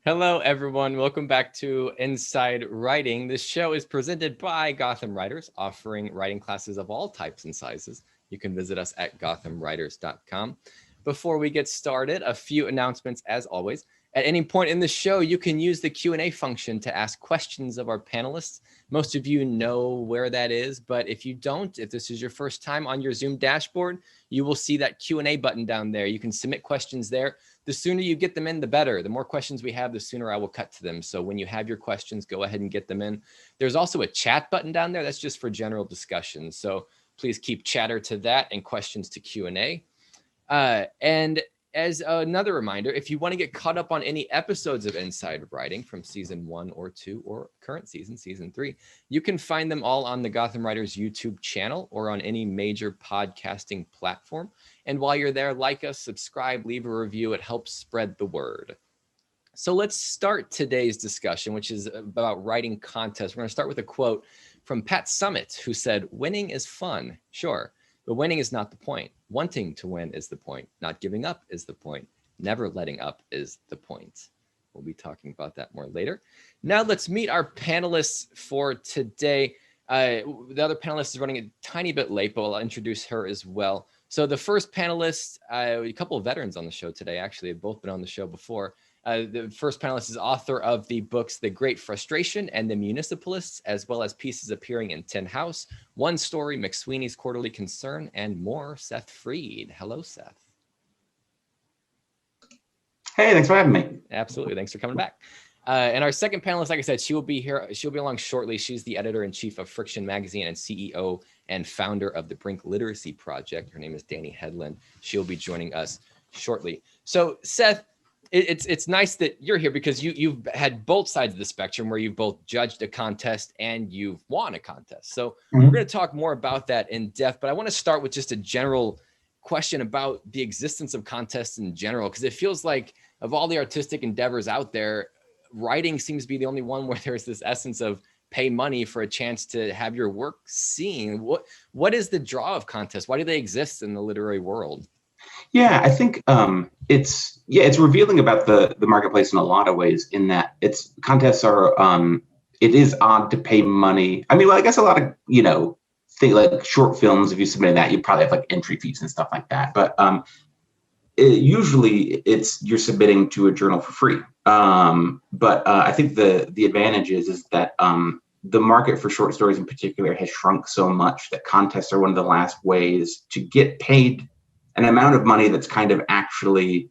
Hello, everyone. Welcome back to Inside Writing. This show is presented by Gotham Writers, offering writing classes of all types and sizes. You can visit us at gothamwriters.com. Before we get started, a few announcements as always. At any point in the show, you can use the Q&A function to ask questions of our panelists. Most of you know where that is, but if you don't, if this is your first time on your Zoom dashboard, you will see that Q&A button down there. You can submit questions there. The sooner you get them in, the better. The more questions we have, the sooner I will cut to them. So when you have your questions, go ahead and get them in. There's also a chat button down there. That's just for general discussion. So please keep chatter to that and questions to Q&A. And as another reminder, if you want to get caught up on any episodes of Inside Writing from season 1 or 2 or current season 3, you can find them all on the Gotham Writers YouTube channel or on any major podcasting platform. And while you're there, like us, subscribe, leave a review. It helps spread the word. So let's start today's discussion, which is about writing contests. We're going to start with a quote from Pat Summitt, who said, "Winning is fun, sure. But winning is not the point. Wanting to win is the point. Not giving up is the point. Never letting up is the point." We'll be talking about that more later. Now let's meet our panelists for today. The other panelist is running a tiny bit late, but I'll introduce her as well. So the first panelist, a couple of veterans on the show today, actually, have both been on the show before. The first panelist is author of the books The Great Frustration and The Municipalists, as well as pieces appearing in Tin House, One Story, McSweeney's Quarterly Concern, and more, Seth Fried. Hello, Seth. Hey, thanks for having me. Absolutely. Thanks for coming back. And our second panelist, like I said, she will be here. She'll be along shortly. She's the editor-in-chief of Friction Magazine and CEO and founder of the Brink Literacy Project. Her name is Dani Hedlund. She'll be joining us shortly. So, Seth, it's nice that you're here because you've had both sides of the spectrum where you've both judged a contest and you've won a contest. So we're going to talk more about that in depth, but I want to start with just a general question about the existence of contests in general, because it feels like of all the artistic endeavors out there, writing seems to be the only one where there's this essence of pay money for a chance to have your work seen. What is the draw of contests? Why do they exist in the literary world? Yeah, I think it's revealing about the marketplace in a lot of ways, in that contests are it is odd to pay money. I mean, well, I guess a lot of, think like short films, if you submit that, you probably have like entry fees and stuff like that. But usually you're submitting to a journal for free. But I think the advantage is that the market for short stories in particular has shrunk so much that contests are one of the last ways to get paid an amount of money that's kind of actually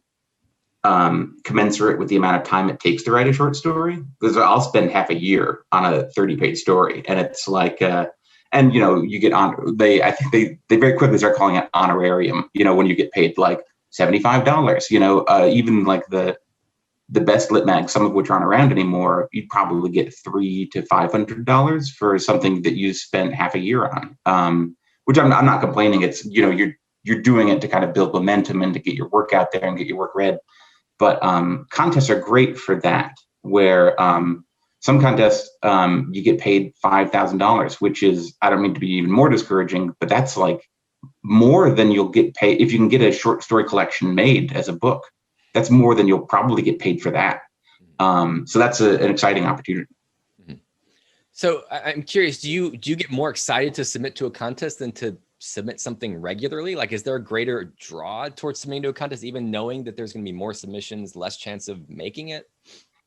commensurate with the amount of time it takes to write a short story. Because I'll spend half a year on a 30-page story, and it's like, you get on. I think they very quickly start calling it honorarium. When you get paid like $75. Even like the best lit mags, some of which aren't around anymore, you'd probably get $300 to $500 for something that you spent half a year on. Which I'm not complaining. It's you're doing it to kind of build momentum and to get your work out there and get your work read. But contests are great for that, where some contests you get paid $5,000, which is, I don't mean to be even more discouraging, but that's like more than you'll get paid if you can get a short story collection made as a book. That's more than you'll probably get paid for that. So that's an exciting opportunity. So I'm curious, do you get more excited to submit to a contest than to submit something regularly? Like, is there a greater draw towards submitting to a contest, even knowing that there's going to be more submissions, less chance of making it?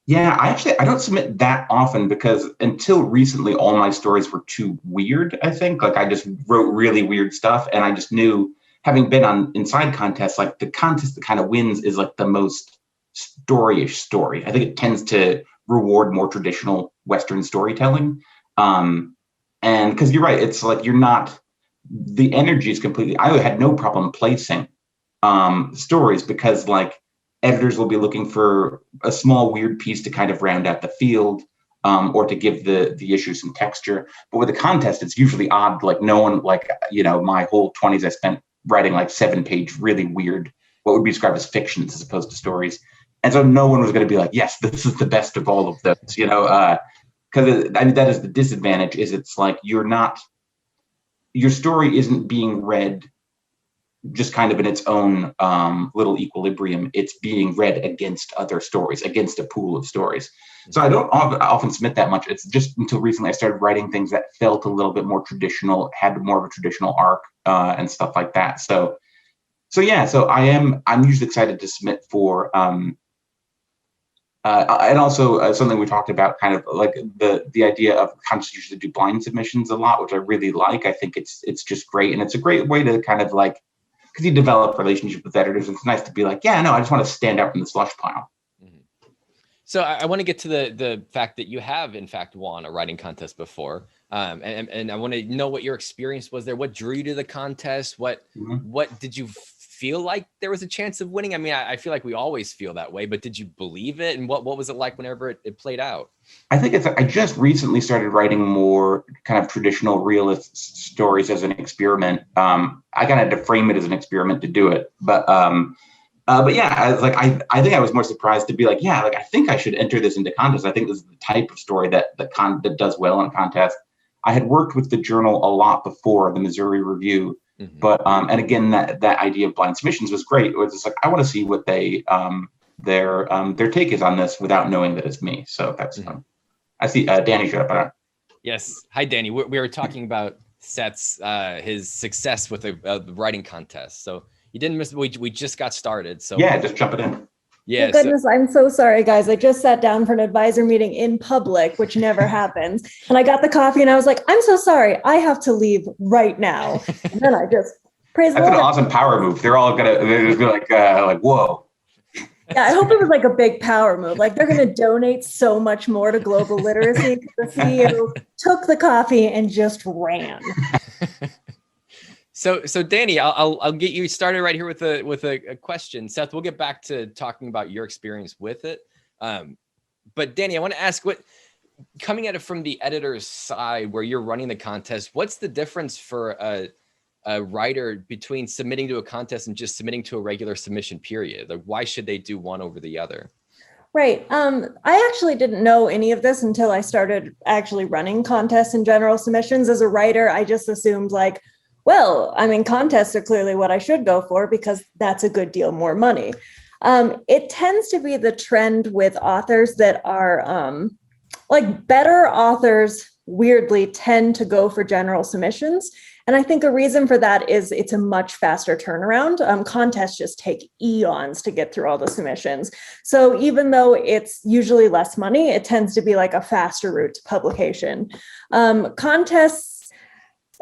Yeah, I don't submit that often because until recently, all my stories were too weird, I think. Like, I just wrote really weird stuff, and I just knew, having been on inside contests, like the contest that kind of wins is like the most storyish story. I think it tends to reward more traditional Western storytelling. And because you're right, it's like the energy is completely, I had no problem placing stories because like editors will be looking for a small weird piece to kind of round out the field, or to give the issue some texture. But with a contest, it's usually odd. Like no one, like, my whole 20s I spent writing like 7-page, really weird, what would be described as fictions as opposed to stories. And so no one was going to be like, yes, this is the best of all of those, because that is the disadvantage, is it's like your story isn't being read just kind of in its own little equilibrium. It's being read against other stories, against a pool of stories. So I don't often submit that much. It's just until recently I started writing things that felt a little bit more traditional, had more of a traditional arc and stuff like that. So I'm usually excited to submit for and also something we talked about, kind of like the idea of contests usually do blind submissions a lot, which I really like. I think it's just great, and it's a great way to kind of like, because you develop a relationship with editors. It's nice to be like, yeah, no, I just want to stand out from the slush pile. So I want to get to the fact that you have in fact won a writing contest before, and I want to know what your experience was there. What drew you to the contest? What did you feel like there was a chance of winning? I mean, I feel like we always feel that way, but did you believe it? And what was it like whenever it played out? I think I just recently started writing more kind of traditional realist stories as an experiment. I kind of had to frame it as an experiment to do it, but yeah, I think I was more surprised to be like, yeah, like I think I should enter this into contest. I think this is the type of story that does well in a contest. I had worked with the journal a lot before, the Missouri Review, but and again, that idea of blind submissions was great. It was just like, I want to see what their take is on this without knowing that it's me. So that's fun. I see Dani showed up. Yes, hi Dani. We were talking about Seth's his success with the writing contest. So you didn't miss. We just got started. So yeah, just jump it in. Yeah. Oh, goodness, I'm so sorry, guys. I just sat down for an advisor meeting in public, which never happens. And I got the coffee and I was like, I'm so sorry. I have to leave right now. And then I just praise the Lord. That's an awesome power move. They're just like, whoa. Yeah, I hope it was like a big power move. Like they're going to donate so much more to global literacy. The CEO took the coffee and just ran. So Dani, I'll get you started right here with a question. Seth, we'll get back to talking about your experience with it. But Dani, I want to ask, what, coming at it from the editor's side where you're running the contest, what's the difference for a writer between submitting to a contest and just submitting to a regular submission period? Like, why should they do one over the other? Right. I actually didn't know any of this until I started actually running contests and general submissions. As a writer, I just assumed like, well, I mean, contests are clearly what I should go for because that's a good deal more money. It tends to be the trend with authors that are like better authors weirdly tend to go for general submissions. And I think a reason for that is it's a much faster turnaround. Contests just take eons to get through all the submissions. So even though it's usually less money, it tends to be like a faster route to publication. Contests,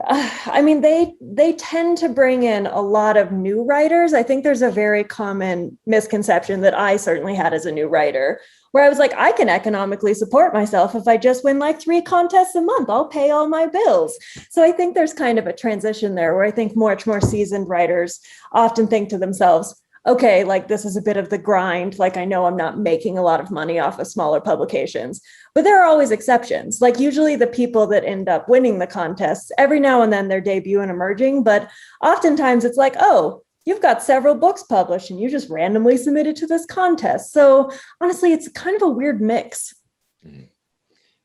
I mean, they tend to bring in a lot of new writers. I think there's a very common misconception that I certainly had as a new writer, where I was like, I can economically support myself if I just win like 3 contests a month. I'll pay all my bills. So I think there's kind of a transition there where I think much more seasoned writers often think to themselves, okay, like this is a bit of the grind. Like I know I'm not making a lot of money off of smaller publications, but there are always exceptions. Like usually the people that end up winning the contests, every now and then they're debut and emerging, but oftentimes it's like, oh, you've got several books published and you just randomly submitted to this contest. So honestly, it's kind of a weird mix.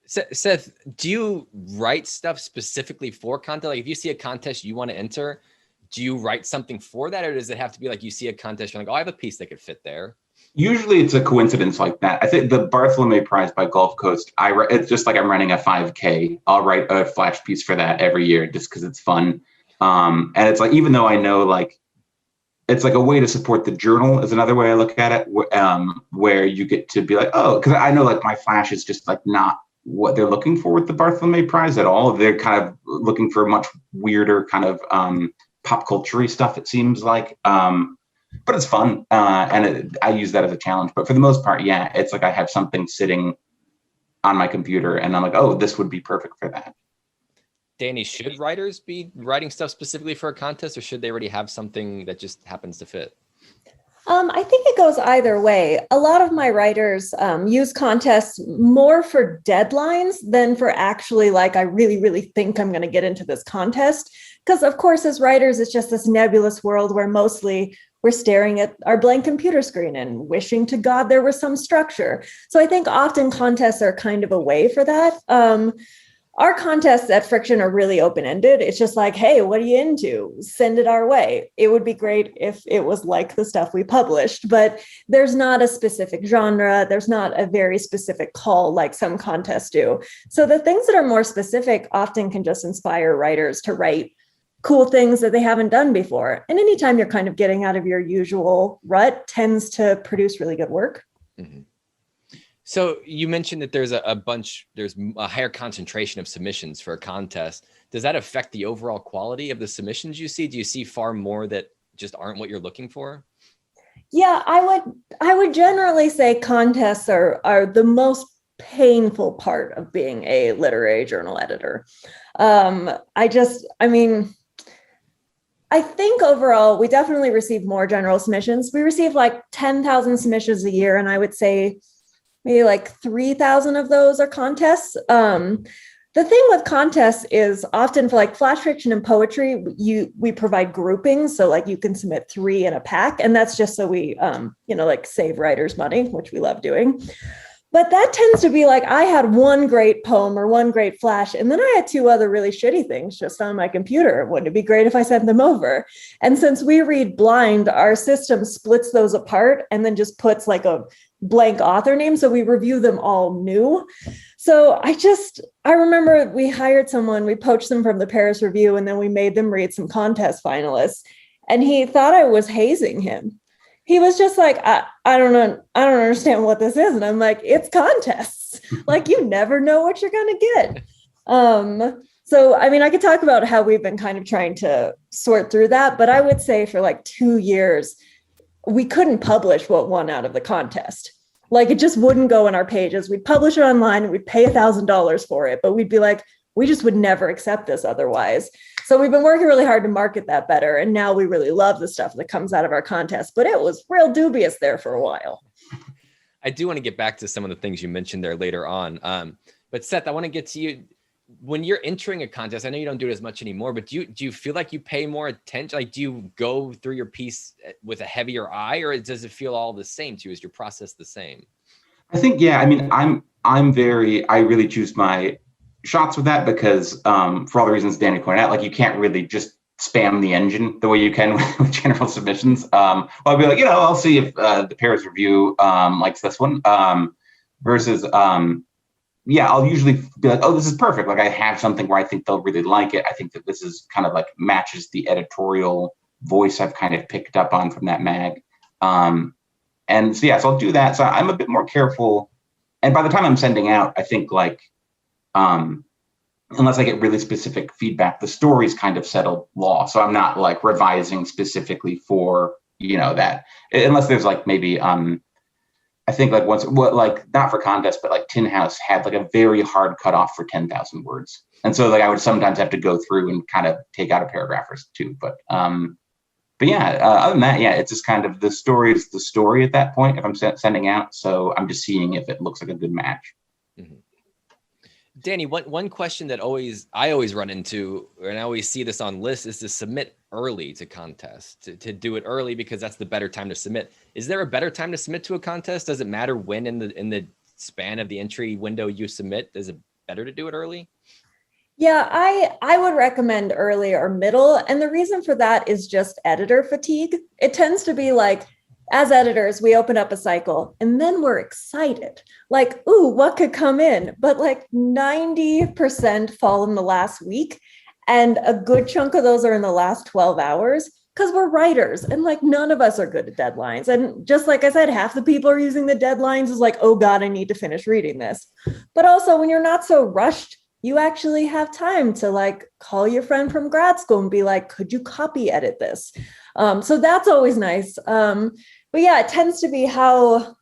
Seth, do you write stuff specifically for content? Like if you see a contest you want to enter, do you write something for that? Or does it have to be like you see a contest, you're like, oh, I have a piece that could fit there? Usually it's a coincidence like that. I think the Bartholomew Prize by Gulf Coast, it's just like I'm running a 5K. I'll write a flash piece for that every year just because it's fun. And it's like, even though I know like, it's like a way to support the journal is another way I look at it, where you get to be like, oh, because I know like my flash is just like not what they're looking for with the Bartholomew Prize at all. They're kind of looking for much weirder kind of pop culture-y stuff, it seems like. But it's fun, and I use that as a challenge. But for the most part, yeah, it's like I have something sitting on my computer, and I'm like, oh, this would be perfect for that. Dani, should writers be writing stuff specifically for a contest, or should they already have something that just happens to fit? I think it goes either way. A lot of my writers use contests more for deadlines than for actually like, I really, really think I'm going to get into this contest. Because of course, as writers, it's just this nebulous world where mostly we're staring at our blank computer screen and wishing to God there was some structure. So I think often contests are kind of a way for that. our contests at Friction are really open-ended. It's just like, hey, what are you into? Send it our way. It would be great if it was like the stuff we published, but there's not a specific genre. There's not a very specific call like some contests do. So the things that are more specific often can just inspire writers to write cool things that they haven't done before. And anytime you're kind of getting out of your usual rut tends to produce really good work. Mm-hmm. So you mentioned that there's there's a higher concentration of submissions for a contest. Does that affect the overall quality of the submissions you see? Do you see far more that just aren't what you're looking for? Yeah, I would generally say contests are the most painful part of being a literary journal editor. I think overall, we definitely receive more general submissions. We receive like 10,000 submissions a year, and I would say maybe like 3,000 of those are contests. The thing with contests is often for like flash fiction and poetry, we provide groupings. So like you can submit 3 in a pack, and that's just so we, like save writers money, which we love doing. But that tends to be like, I had one great poem or one great flash, and then I had 2 other really shitty things just on my computer. Wouldn't it be great if I sent them over? And since we read blind, our system splits those apart and then just puts like a blank author name. So we review them all new. So I remember we hired someone, we poached them from the Paris Review, and then we made them read some contest finalists. And he thought I was hazing him. He was just like, I don't know. I don't understand what this is. And I'm like, it's contests. Like, you never know what you're going to get. So, I mean, I could talk about how we've been kind of trying to sort through that, but I would say for like 2 years, we couldn't publish what won out of the contest. Like, it just wouldn't go in our pages. We'd publish it online and we'd pay $1,000 for it, but we'd be like, we just would never accept this otherwise. So we've been working really hard to market that better. And now we really love the stuff that comes out of our contest, but it was real dubious there for a while. I do want to get back to some of the things you mentioned there later on. But Seth, I want to get to you. When you're entering a contest, I know you don't do it as much anymore, but do you feel like you pay more attention? Like, do you go through your piece with a heavier eye, or does it feel all the same to you? Is your process the same? I think, yeah, I mean, I really choose my shots with that because for all the reasons Dani pointed out, like, you can't really just spam the engine the way you can with general submissions. I'll be like, I'll see if the Paris Review likes this one versus I'll usually be like, oh, this is perfect. Like, I have something where I think they'll really like it. I think that this is kind of like matches the editorial voice I've kind of picked up on from that mag. And so, so I'll do that. So I'm a bit more careful. And by the time I'm sending out, I think like, unless I get really specific feedback, the story's kind of settled law. So I'm not like revising specifically for, that, unless there's like maybe, I think like not for contest, but like Tin House had like a very hard cutoff for 10,000 words. And so like I would sometimes have to go through and kind of take out a paragraph or two. But yeah, other than that, yeah, it's just kind of the story is the story at that point if I'm sending out. So I'm just seeing if it looks like a good match. Mm-hmm. Dani, one question that I always run into, and I always see this on lists, is to submit early to contests, to do it early because that's the better time to submit. Is there a better time to submit to a contest? Does it matter when in the span of the entry window you submit? Is it better to do it early? Yeah, I would recommend early or middle. And the reason for that is just editor fatigue. It tends to be like, as editors, we open up a cycle and then we're excited. Like, ooh, what could come in? But like 90% fall in the last week. And a good chunk of those are in the last 12 hours because we're writers and like none of us are good at deadlines. And just like I said, half the people are using the deadlines is like, oh God, I need to finish reading this. But also when you're not so rushed, you actually have time to like call your friend from grad school and be like, could you copy edit this? So that's always nice. But yeah, it tends to be how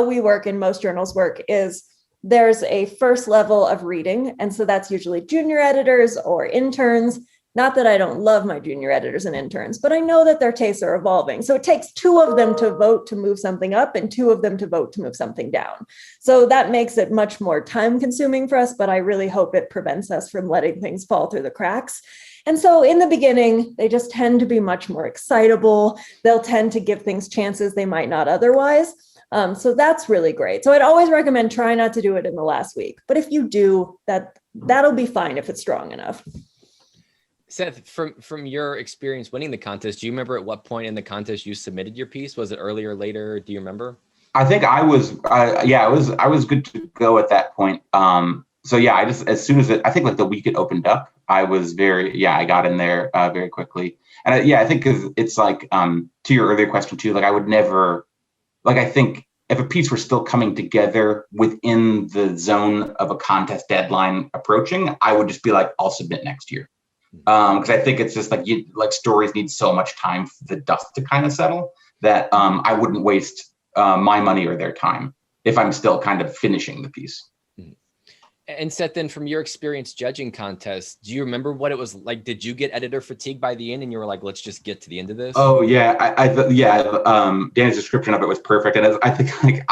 we work and most journals work is there's a first level of reading. And so that's usually junior editors or interns. Not that I don't love my junior editors and interns, but I know that their tastes are evolving. So it takes 2 of them to vote to move something up and 2 of them to vote to move something down. So that makes it much more time consuming for us, but I really hope it prevents us from letting things fall through the cracks. And so in the beginning, they just tend to be much more excitable. They'll tend to give things chances they might not otherwise. So that's really great. So I'd always recommend try not to do it in the last week. But if you do, that'll be fine if it's strong enough. Seth, from your experience winning the contest, do you remember at what point in the contest you submitted your piece? Was it earlier or later? Do you remember? I think I was good to go at that point. So yeah, I just, as soon as I think like the week it opened up, I got in there very quickly. And I think because it's like, to your earlier question too, like I would never, like, I think if a piece were still coming together within the zone of a contest deadline approaching, I would just be like, I'll submit next year. Because I think it's just like, stories need so much time for the dust to kind of settle that I wouldn't waste my money or their time if I'm still kind of finishing the piece. And Seth, then from your experience judging contests, do you remember what it was like? Did you get editor fatigue by the end and you were like, let's just get to the end of this? Oh yeah. Dan's description of it was perfect. And I think like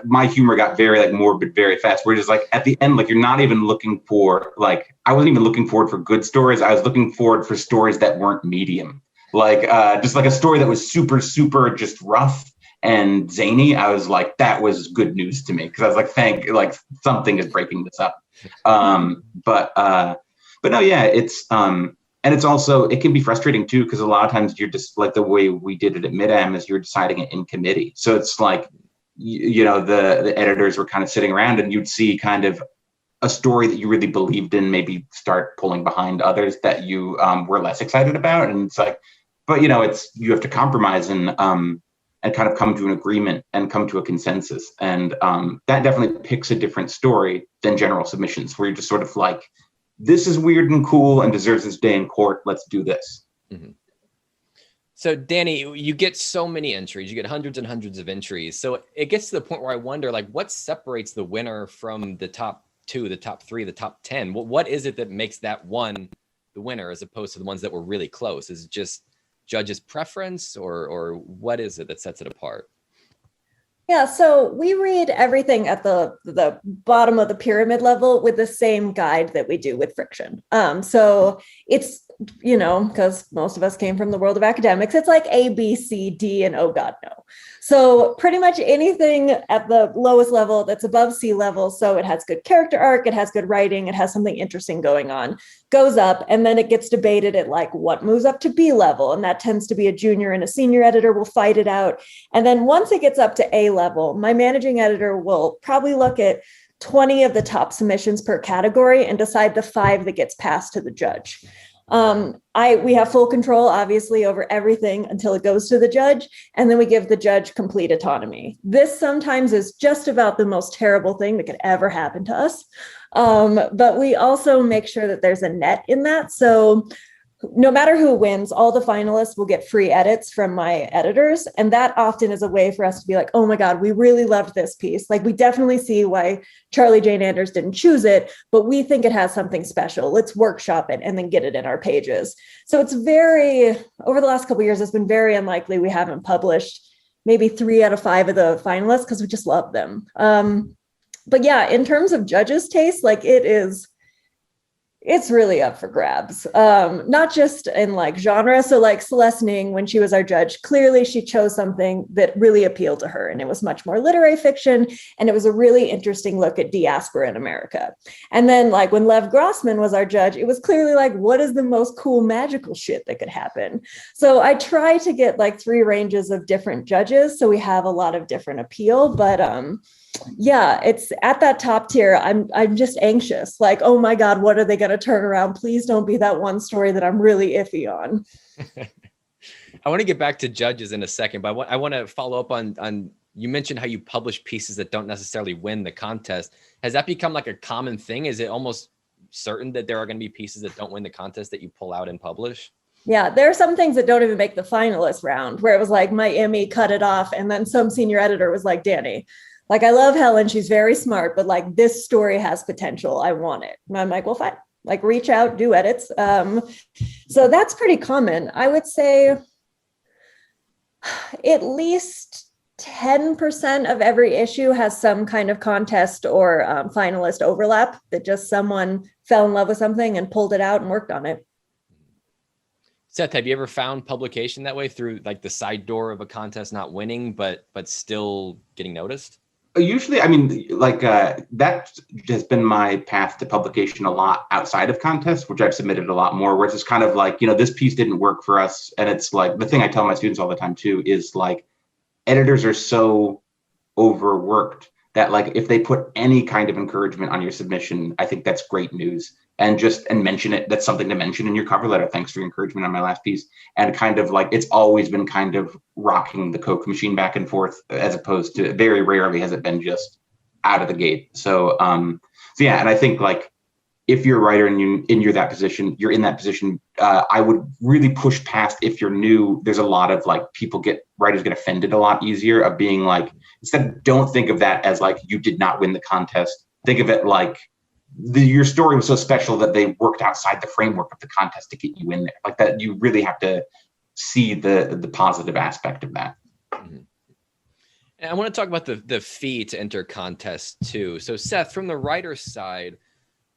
my humor got very like morbid very fast. We're just like at the end, like you're not even looking for like, I wasn't even looking forward for good stories. I was looking forward for stories that weren't medium. Like just like a story that was super, super just rough and zany. I was like, that was good news to me because I was like, something is breaking this up. But no, yeah, it's and it's also, it can be frustrating too because a lot of times you're just like the way we did it at Mid-Am is you're deciding it in committee. So it's like the editors were kind of sitting around and you'd see kind of a story that you really believed in, maybe start pulling behind others that you were less excited about, and it's like, but you have to compromise and kind of come to an agreement and come to a consensus. And that definitely picks a different story than general submissions where you're just sort of like, this is weird and cool and deserves its day in court. Let's do this. Mm-hmm. So Dani, you get so many entries, you get hundreds and hundreds of entries. So it gets to the point where I wonder, like, what separates the winner from the top 2, the top 3, the top 10? What is it that makes that one the winner as opposed to the ones that were really close? Is it just judge's preference or what is it that sets it apart? Yeah, so we read everything at the bottom of the pyramid level with the same guide that we do with friction. So it's, because most of us came from the world of academics, it's like A, B, C, D, and oh God, no. So pretty much anything at the lowest level that's above sea level, so it has good character arc, it has good writing, it has something interesting going on, goes up, and then it gets debated at like what moves up to B level, and that tends to be a junior and a senior editor will fight it out. And then once it gets up to A level, my managing editor will probably look at 20 of the top submissions per category and decide the 5 that gets passed to the judge. We have full control, obviously, over everything until it goes to the judge, and then we give the judge complete autonomy. This sometimes is just about the most terrible thing that could ever happen to us. But we also make sure that there's a net in that. So no matter who wins, all the finalists will get free edits from my editors. And that often is a way for us to be like, oh my God, we really loved this piece. Like, we definitely see why Charlie Jane Anders didn't choose it, but we think it has something special. Let's workshop it and then get it in our pages. So it's over the last couple of years, it's been very unlikely we haven't published maybe 3 out of 5 of the finalists because we just love them. But yeah, in terms of judges' taste, like it's really up for grabs, not just in like genre. So like Celeste Ning, when she was our judge, clearly she chose something that really appealed to her, and it was much more literary fiction, and it was a really interesting look at diaspora in America. And then like when Lev Grossman was our judge, it was clearly like, what is the most cool magical shit that could happen? So I try to get like 3 ranges of different judges, so we have a lot of different appeal, but yeah, it's at that top tier. I'm just anxious. Like, oh my God, what are they going to turn around? Please don't be that one story that I'm really iffy on. I want to get back to judges in a second, but I want to follow up on you mentioned how you publish pieces that don't necessarily win the contest. Has that become like a common thing? Is it almost certain that there are going to be pieces that don't win the contest that you pull out and publish? Yeah, there are some things that don't even make the finalist round, where it was like my Emmy cut it off, and then some senior editor was like, Dani, like, I love Helen, she's very smart, but like, this story has potential, I want it. And I'm like, well, fine, like, reach out, do edits. So that's pretty common. I would say at least 10% of every issue has some kind of contest or finalist overlap, that just someone fell in love with something and pulled it out and worked on it. Seth, have you ever found publication that way, through like the side door of a contest, not winning, but still getting noticed? Usually, I mean, like that has been my path to publication a lot outside of contests, which I've submitted a lot more, where it's just kind of like, this piece didn't work for us. And it's like, the thing I tell my students all the time too is like, editors are so overworked that like, if they put any kind of encouragement on your submission, I think that's great news. And mention it. That's something to mention in your cover letter. Thanks for your encouragement on my last piece. And kind of like, it's always been kind of rocking the Coke machine back and forth, as opposed to very rarely has it been just out of the gate. So yeah, and I think like, if you're a writer and you're in that position, I would really push past, if you're new, there's a lot of like, writers get offended a lot easier of being like, don't think of that as like, you did not win the contest. Think of it like, your story was so special that they worked outside the framework of the contest to get you in there. Like that, you really have to see the positive aspect of that. Mm-hmm. And I want to talk about the fee to enter contests too. So Seth, from the writer's side,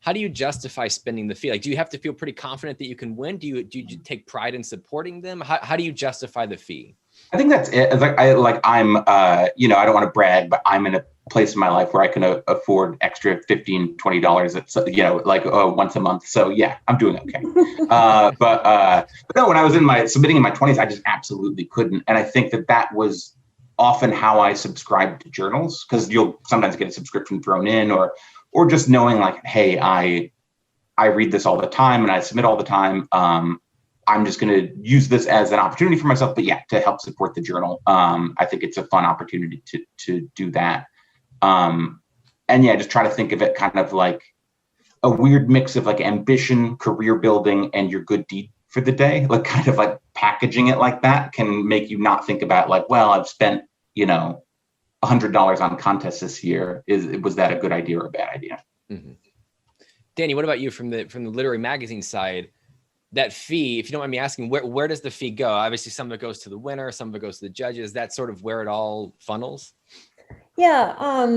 how do you justify spending the fee? Like, do you have to feel pretty confident that you can win? Do you take pride in supporting them? How do you justify the fee? I think that's it. I'm I don't want to brag, but I'm in a place in my life where I can afford extra $15, $20 once a month. So yeah, I'm doing okay. But no, when I was submitting in my 20s, I just absolutely couldn't. And I think that was often how I subscribed to journals, because you'll sometimes get a subscription thrown in, or just knowing like, hey, I read this all the time and I submit all the time. I'm just going to use this as an opportunity for myself, but yeah, to help support the journal. I think it's a fun opportunity to do that. And yeah, just try to think of it kind of like a weird mix of like ambition, career building, and your good deed for the day. Like kind of like packaging it like that can make you not think about like, well, I've spent, $100 on contests this year. Was that a good idea or a bad idea? Mm-hmm. Dani, what about you from the literary magazine side? That fee, if you don't mind me asking, where does the fee go? Obviously, some of it goes to the winner, some of it goes to the judges. That's sort of where it all funnels. Yeah.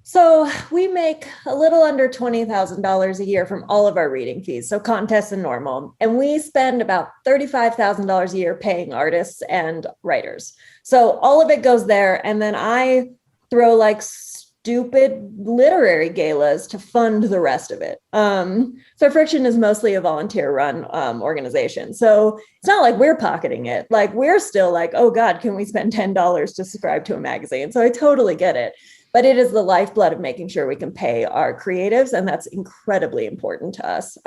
So we make a little under $20,000 a year from all of our reading fees, so contests and normal. And we spend about $35,000 a year paying artists and writers. So all of it goes there. And then I throw like stupid literary galas to fund the rest of it. So Friction is mostly a volunteer run organization. So it's not like we're pocketing it. Like we're still like, oh God, can we spend $10 to subscribe to a magazine? So I totally get it. But it is the lifeblood of making sure we can pay our creatives. And that's incredibly important to us.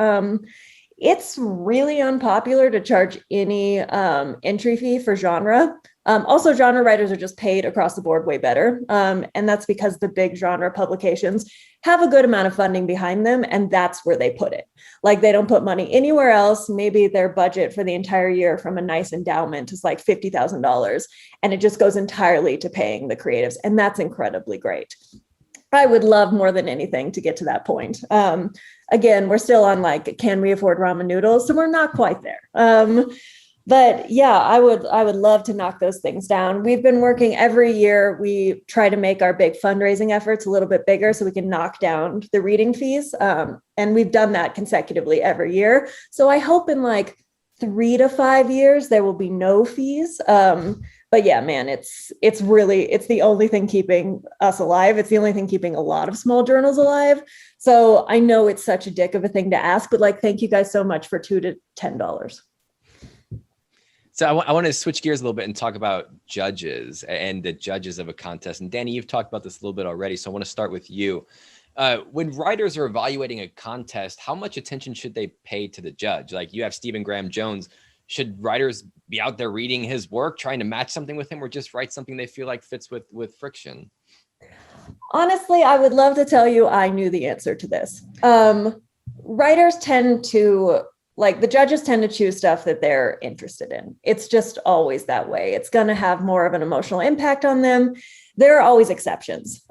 It's really unpopular to charge any entry fee for genre. Also, genre writers are just paid across the board way better. And that's because the big genre publications have a good amount of funding behind them. And that's where they put it. Like they don't put money anywhere else. Maybe their budget for the entire year from a nice endowment is like $50,000. And it just goes entirely to paying the creatives. And that's incredibly great. I would love more than anything to get to that point. Again, we're still on like, can we afford ramen noodles? So we're not quite there. But yeah, I would love to knock those things down. We've been working every year. We try to make our big fundraising efforts a little bit bigger so we can knock down the reading fees. And we've done that consecutively every year. So I hope in like 3 to 5 years, there will be no fees. But yeah, man, it's the only thing keeping us alive. It's the only thing keeping a lot of small journals alive. So I know it's such a dick of a thing to ask, but like, thank you guys so much for $2 to $10. So I want to switch gears a little bit and talk about judges and the judges of a contest. And Dani, you've talked about this a little bit already. So I want to start with you. When writers are evaluating a contest, how much attention should they pay to the judge? Like you have Stephen Graham Jones. Should writers be out there reading his work, trying to match something with him, or just write something they feel like fits with Friction? Honestly, I would love to tell you I knew the answer to this. Writers tend to, like the judges tend to choose stuff that they're interested in. It's just always that way. It's going to have more of an emotional impact on them. There are always exceptions.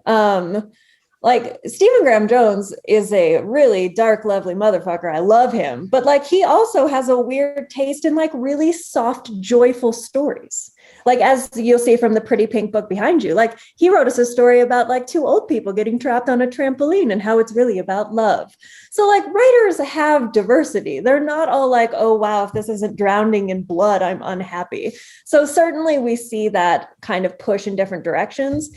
Like Stephen Graham Jones is a really dark, lovely motherfucker. I love him. But like he also has a weird taste in like really soft, joyful stories. Like, as you'll see from the pretty pink book behind you, like he wrote us a story about like two old people getting trapped on a trampoline and how it's really about love. So like writers have diversity. They're not all like, oh, wow, if this isn't drowning in blood, I'm unhappy. So certainly we see that kind of push in different directions.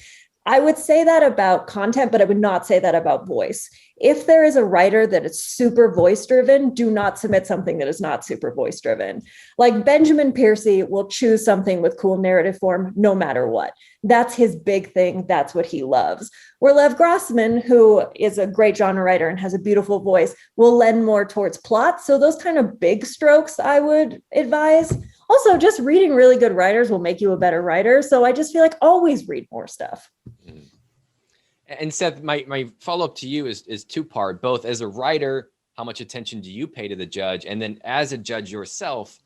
I would say that about content, but I would not say that about voice. If there is a writer that is super voice driven, do not submit something that is not super voice driven. Like Benjamin Piercy will choose something with cool narrative form no matter what. That's his big thing. That's what he loves. Where Lev Grossman, who is a great genre writer and has a beautiful voice, will lend more towards plot. So those kind of big strokes I would advise. Also, just reading really good writers will make you a better writer. So I just feel like always read more stuff. And Seth, my follow-up to you is two-part, both as a writer, how much attention do you pay to the judge? And then as a judge yourself,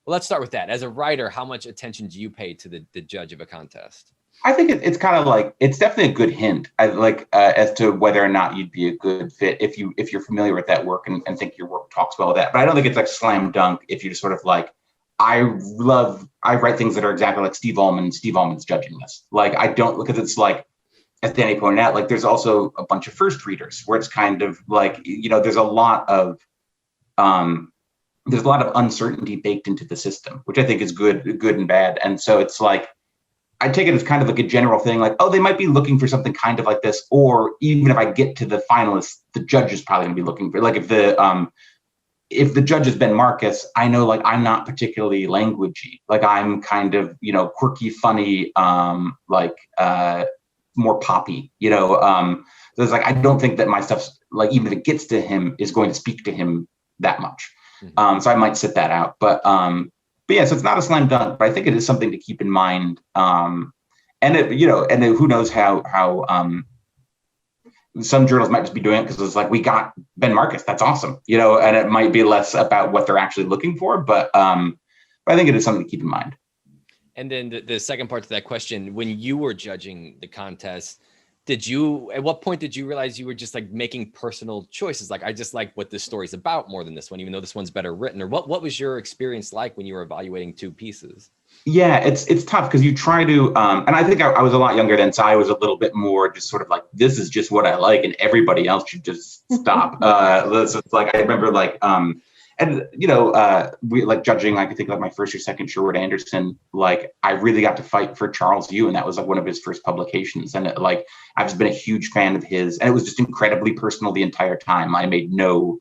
well, let's start with that. As a writer, how much attention do you pay to the judge of a contest? I think it's kind of like, it's definitely a good hint, as to whether or not you'd be a good fit if you're familiar with that work and think your work talks well with that. But I don't think it's like slam dunk if you just sort of like, I write things that are exactly like Steve Almond's judging this. Like, I don't, because it's like, as Dani pointed out, like there's also a bunch of first readers where it's kind of like, there's a lot of uncertainty baked into the system, which I think is good and bad. And so it's like, I take it as kind of like a general thing, like, oh, they might be looking for something kind of like this, or even if I get to the finalists, the judge is probably gonna be looking for, like, if the judge is Ben Marcus, I know, like, I'm not particularly languagey. Like, I'm kind of, quirky, funny, more poppy, so it's like, I don't think that my stuff's, like, even if it gets to him, is going to speak to him that much. So I might sit that out. But yeah, so it's not a slam dunk, but I think it is something to keep in mind. And who knows how some journals might just be doing it because it's like, we got Ben Marcus, that's awesome, and it might be less about what they're actually looking for, but I think it is something to keep in mind. And then the second part to that question, when you were judging the contest, at what point did you realize you were just like making personal choices? Like, I just like what this story's about more than this one, even though this one's better written, or what was your experience like when you were evaluating two pieces? Yeah, it's tough because you try to, and I think I was a lot younger then, so I was a little bit more just sort of like, this is just what I like, and everybody else should just stop. So it's like, I remember like, and we like judging, like, I think like my first or second Sherwood Anderson, like, I really got to fight for Charles Yu, and that was like one of his first publications, and like, I've just been a huge fan of his, and it was just incredibly personal the entire time. I made no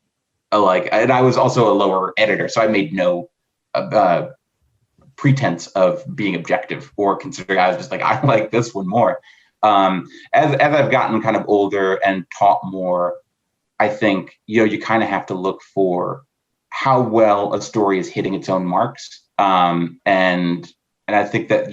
and I was also a lower editor, so I made no pretense of being objective or considering. I was just like, I like this one more. As I've gotten kind of older and taught more, I think you kind of have to look for how well a story is hitting its own marks, and I think that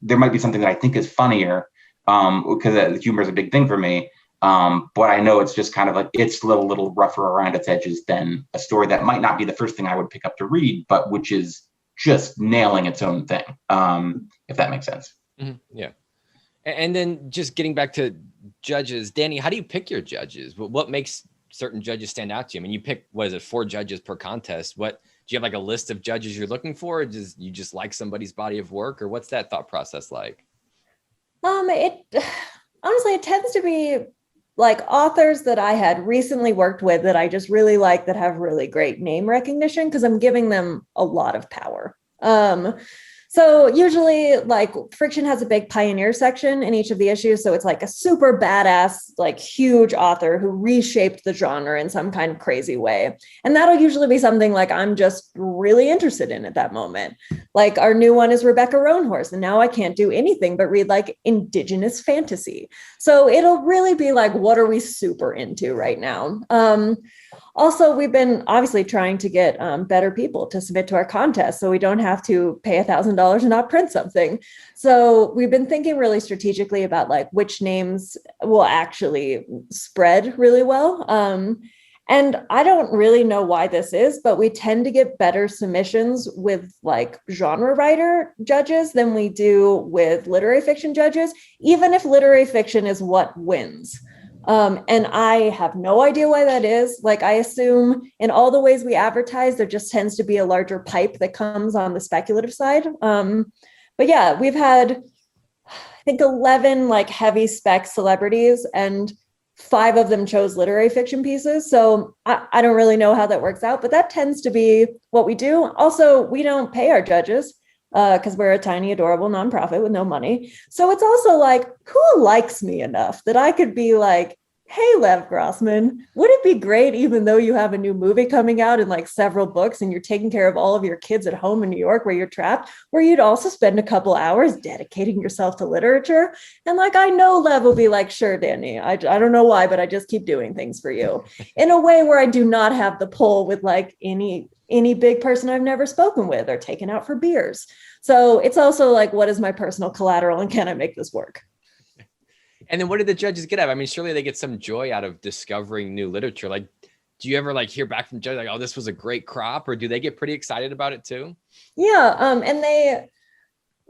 there might be something that I think is funnier, because humor is a big thing for me, but I know it's just kind of like, it's a little rougher around its edges than a story that might not be the first thing I would pick up to read, but which is just nailing its own thing, if that makes sense. Mm-hmm. Yeah. And then just getting back to judges, Dani, how do you pick your judges? What makes certain judges stand out to you? I mean, you pick, 4 judges per contest. Do you have like a list of judges you're looking for? Or you just like somebody's body of work, or what's that thought process like? It tends to be like authors that I had recently worked with that I just really like, that have really great name recognition, because I'm giving them a lot of power. So usually, like, Friction has a big pioneer section in each of the issues. So it's like a super badass, like, huge author who reshaped the genre in some kind of crazy way. And that'll usually be something like I'm just really interested in at that moment. Like, our new one is Rebecca Roanhorse, and now I can't do anything but read like Indigenous fantasy. So it'll really be like, what are we super into right now? Also, we've been obviously trying to get better people to submit to our contest, so we don't have to pay $1,000 and not print something. So we've been thinking really strategically about like which names will actually spread really well. And I don't really know why this is, but we tend to get better submissions with like genre writer judges than we do with literary fiction judges, even if literary fiction is what wins. And I have no idea why that is. Like, I assume in all the ways we advertise, there just tends to be a larger pipe that comes on the speculative side. But yeah, we've had, I think, 11 like heavy spec celebrities, and 5 of them chose literary fiction pieces. So I don't really know how that works out, but that tends to be what we do. Also, we don't pay our judges because we're a tiny, adorable nonprofit with no money. So it's also like, who likes me enough that I could be like, hey, Lev Grossman, would it be great, even though you have a new movie coming out and like several books and you're taking care of all of your kids at home in New York where you're trapped, where you'd also spend a couple hours dedicating yourself to literature? And like, I know Lev will be like, sure, Dani, I don't know why, but I just keep doing things for you in a way where I do not have the pull with like any big person I've never spoken with or taken out for beers. So it's also like, what is my personal collateral and can I make this work? And then what did the judges get out of it? I mean, surely they get some joy out of discovering new literature. Like, do you ever like hear back from judges like, oh, this was a great crop, or do they get pretty excited about it too? Yeah. And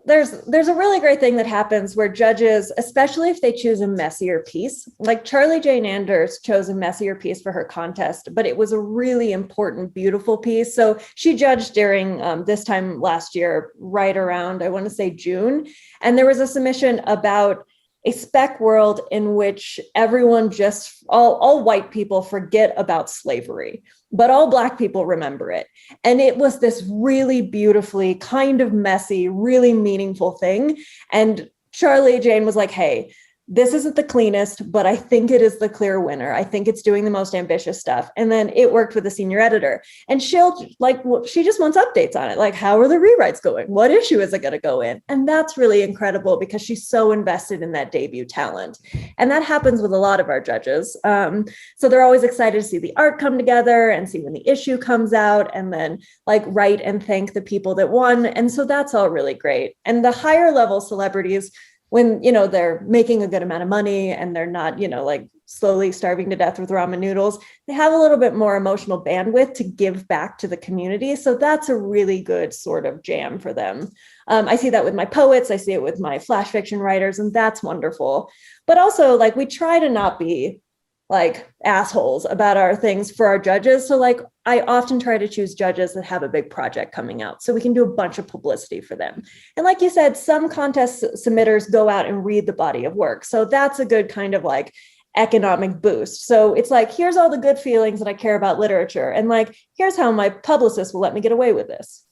there's a really great thing that happens where judges, especially if they choose a messier piece, like Charlie Jane Anders chose a messier piece for her contest, but it was a really important, beautiful piece. So she judged during this time last year, right around, I want to say June. And there was a submission about a spec world in which everyone just, all white people forget about slavery, but all Black people remember it. And it was this really beautifully kind of messy, really meaningful thing. And Charlie Jane was like, hey, this isn't the cleanest, but I think it is the clear winner. I think it's doing the most ambitious stuff. And then it worked with the senior editor. And she'll like, she just wants updates on it. Like, how are the rewrites going? What issue is it going to go in? And that's really incredible because she's so invested in that debut talent. And that happens with a lot of our judges. So they're always excited to see the art come together and see when the issue comes out and then like write and thank the people that won. And so that's all really great. And the higher level celebrities, when, you know, they're making a good amount of money and they're not, you know, like slowly starving to death with ramen noodles, they have a little bit more emotional bandwidth to give back to the community. So that's a really good sort of jam for them. I see that with my poets. I see it with my flash fiction writers, and that's wonderful. But also, like, we try to not be like assholes about our things for our judges. So like, I often try to choose judges that have a big project coming out so we can do a bunch of publicity for them. And like you said, some contest submitters go out and read the body of work. So that's a good kind of like economic boost. So it's like, here's all the good feelings that I care about literature. And like, here's how my publicist will let me get away with this.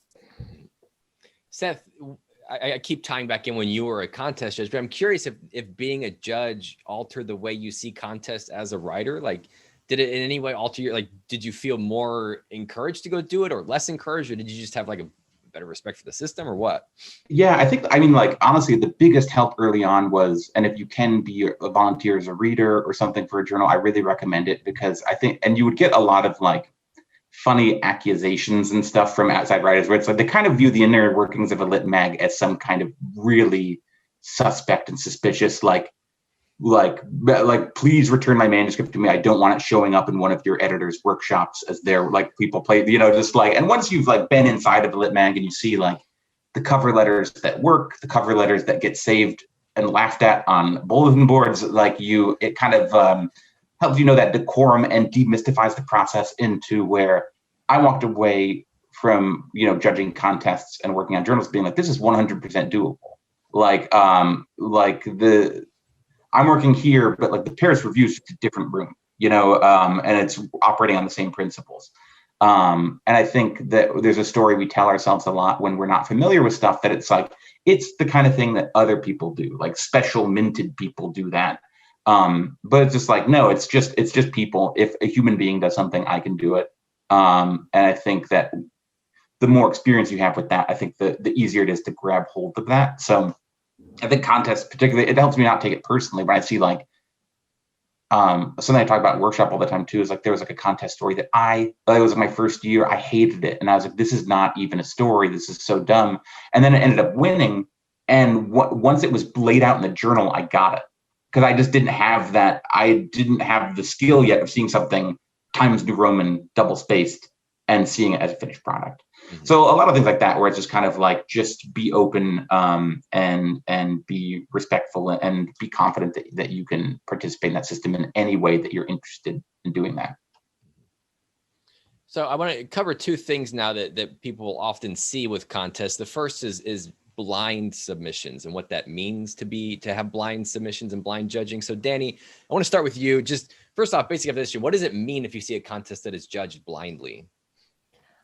Seth, I keep tying back in when you were a contest judge, but I'm curious if being a judge altered the way you see contests as a writer. Like, did it in any way alter your, like, did you feel more encouraged to go do it or less encouraged, or did you just have like a better respect for the system, or what? Yeah, I mean, like, honestly, the biggest help early on was, and if you can be a volunteer as a reader or something for a journal, I really recommend it, because I think, and you would get a lot of like funny accusations and stuff from outside writers where it's like they kind of view the inner workings of a lit mag as some kind of really suspect and suspicious, like please return my manuscript to me. I don't want it showing up in one of your editor's workshops as their like people play, you know, just like, and once you've like been inside of a lit mag and you see like the cover letters that work, the cover letters that get saved and laughed at on bulletin boards, like it kind of helps you know that decorum and demystifies the process into where I walked away from, you know, judging contests and working on journals being like, this is 100% doable. I'm working here, but like the Paris Review is a different room, you know, and it's operating on the same principles. And I think that there's a story we tell ourselves a lot when we're not familiar with stuff, that it's like, it's the kind of thing that other people do, like special minted people do that. But it's just like, no, it's just people. If a human being does something, I can do it. And I think that the more experience you have with that, I think the easier it is to grab hold of that. So I think contests particularly, it helps me not take it personally, but I see like, something I talk about in workshop all the time too, is like, there was like a contest story that it was my first year, I hated it. And I was like, this is not even a story. This is so dumb. And then it ended up winning. And once it was laid out in the journal, I got it. Because I just didn't have that. I didn't have the skill yet of seeing something Times New Roman double spaced and seeing it as a finished product. Mm-hmm. So a lot of things like that, where it's just kind of like, just be open and be respectful and be confident that you can participate in that system in any way that you're interested in doing that. So I want to cover two things now that people will often see with contests. The first is blind submissions and what that means to have blind submissions and blind judging. So Dani, I want to start with you. Just first off, basic definition, what does it mean if you see a contest that is judged blindly?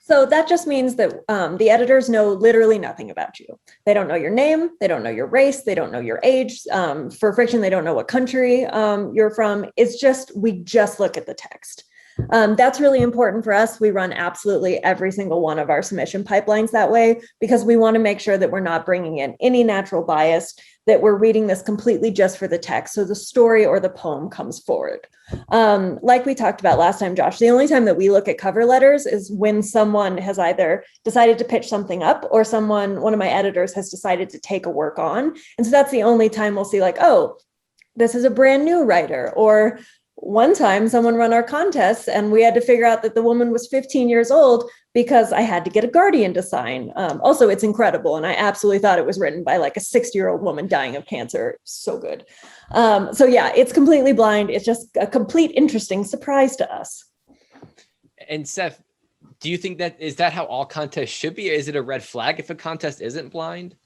So that just means that the editors know literally nothing about you. They don't know your name. They don't know your race. They don't know your age. For fiction, they don't know what country you're from. It's just, we just look at the text. That's really important for us. We run absolutely every single one of our submission pipelines that way, because we want to make sure that we're not bringing in any natural bias, that we're reading this completely just for the text. So the story or the poem comes forward. Like we talked about last time, Josh, the only time that we look at cover letters is when someone has either decided to pitch something up or one of my editors has decided to take a work on. And so that's the only time we'll see like, oh, this is a brand new writer. Or one time someone ran our contests and we had to figure out that the woman was 15 years old because I had to get a guardian to sign. Also, it's incredible. And I absolutely thought it was written by like a 60-year-old woman dying of cancer. So good. So yeah, it's completely blind. It's just a complete interesting surprise to us. And Seth, do you think is that how all contests should be? Or is it a red flag if a contest isn't blind?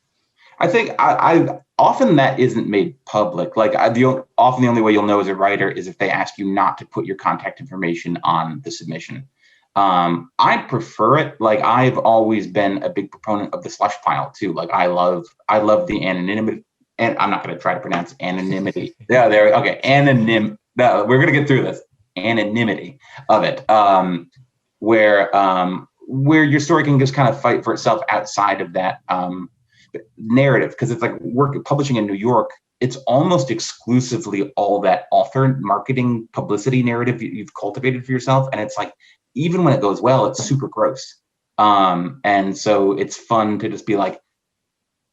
I think I often that isn't made public. Like often the only way you'll know as a writer is if they ask you not to put your contact information on the submission. I prefer it. Like I've always been a big proponent of the slush file too. Like I love the anonymity, and I'm not going to try to pronounce anonymity. Yeah, there. Okay, No, we're going to get through this. Anonymity of it, where your story can just kind of fight for itself outside of that narrative, because it's like publishing in New York, it's almost exclusively all that author marketing publicity narrative you've cultivated for yourself, and it's like even when it goes well, it's super gross, and so it's fun to just be like,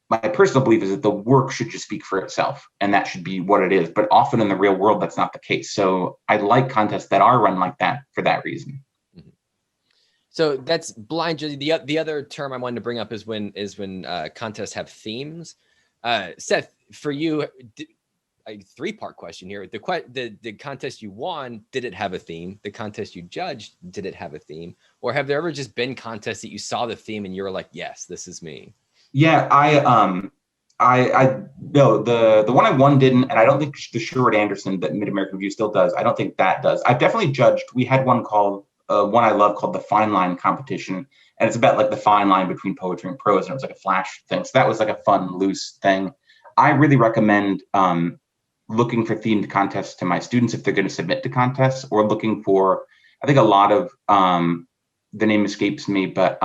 my personal belief is that the work should just speak for itself, and that should be what it is. But often in the real world, that's not the case. So I like contests that are run like that for that reason. So that's blind judging. The other term I wanted to bring up is when contests have themes. Seth, for you, a 3-part question here. The contest you won, did it have a theme? The contest you judged, did it have a theme? Or have there ever just been contests that you saw the theme and you were like, yes, this is me? Yeah, no, the one I won didn't, and I don't think the Sherwood Anderson that Mid-American Review still does. I don't think that does. I've definitely judged. We had one called one I love called the Fine Line Competition, and it's about like the fine line between poetry and prose, and it was like a flash thing. So that was like a fun, loose thing. I really recommend looking for themed contests to my students if they're going to submit to contests, or looking for, I think a lot of the name escapes me, but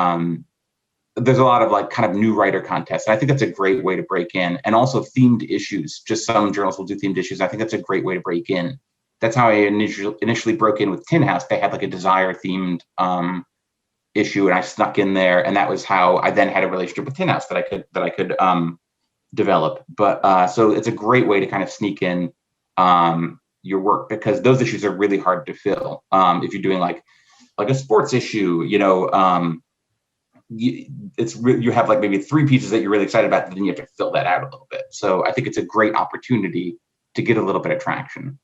there's a lot of like kind of new writer contests. And I think that's a great way to break in, and also themed issues. Just some journals will do themed issues. I think that's a great way to break in. That's how I initially broke in with Tin House. They had like a Desire themed issue, and I snuck in there, and that was how I then had a relationship with Tin House that I could develop. But so it's a great way to kind of sneak in your work, because those issues are really hard to fill. If you're doing like a sports issue, you have like maybe 3 pieces that you're really excited about, and then you have to fill that out a little bit. So I think it's a great opportunity to get a little bit of traction.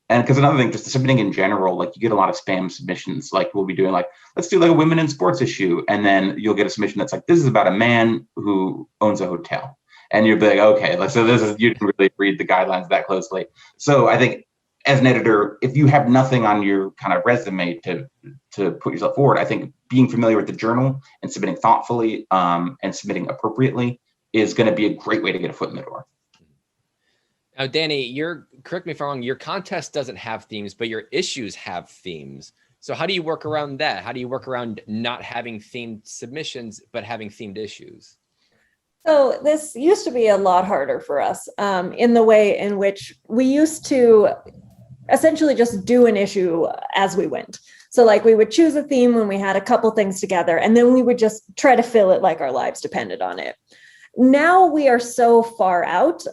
And because another thing, just submitting in general, like you get a lot of spam submissions. Like we'll be doing like, let's do like a women in sports issue. And then you'll get a submission that's like, this is about a man who owns a hotel. And you'll be like, okay, so you didn't really read the guidelines that closely. So I think as an editor, if you have nothing on your kind of resume to put yourself forward, I think being familiar with the journal and submitting thoughtfully and submitting appropriately is going to be a great way to get a foot in the door. Now, Dani, correct me if I'm wrong, your contest doesn't have themes, but your issues have themes. So how do you work around that? How do you work around not having themed submissions, but having themed issues? So this used to be a lot harder for us in the way in which we used to essentially just do an issue as we went. So like we would choose a theme when we had a couple things together, and then we would just try to fill it like our lives depended on it. Now we are so far out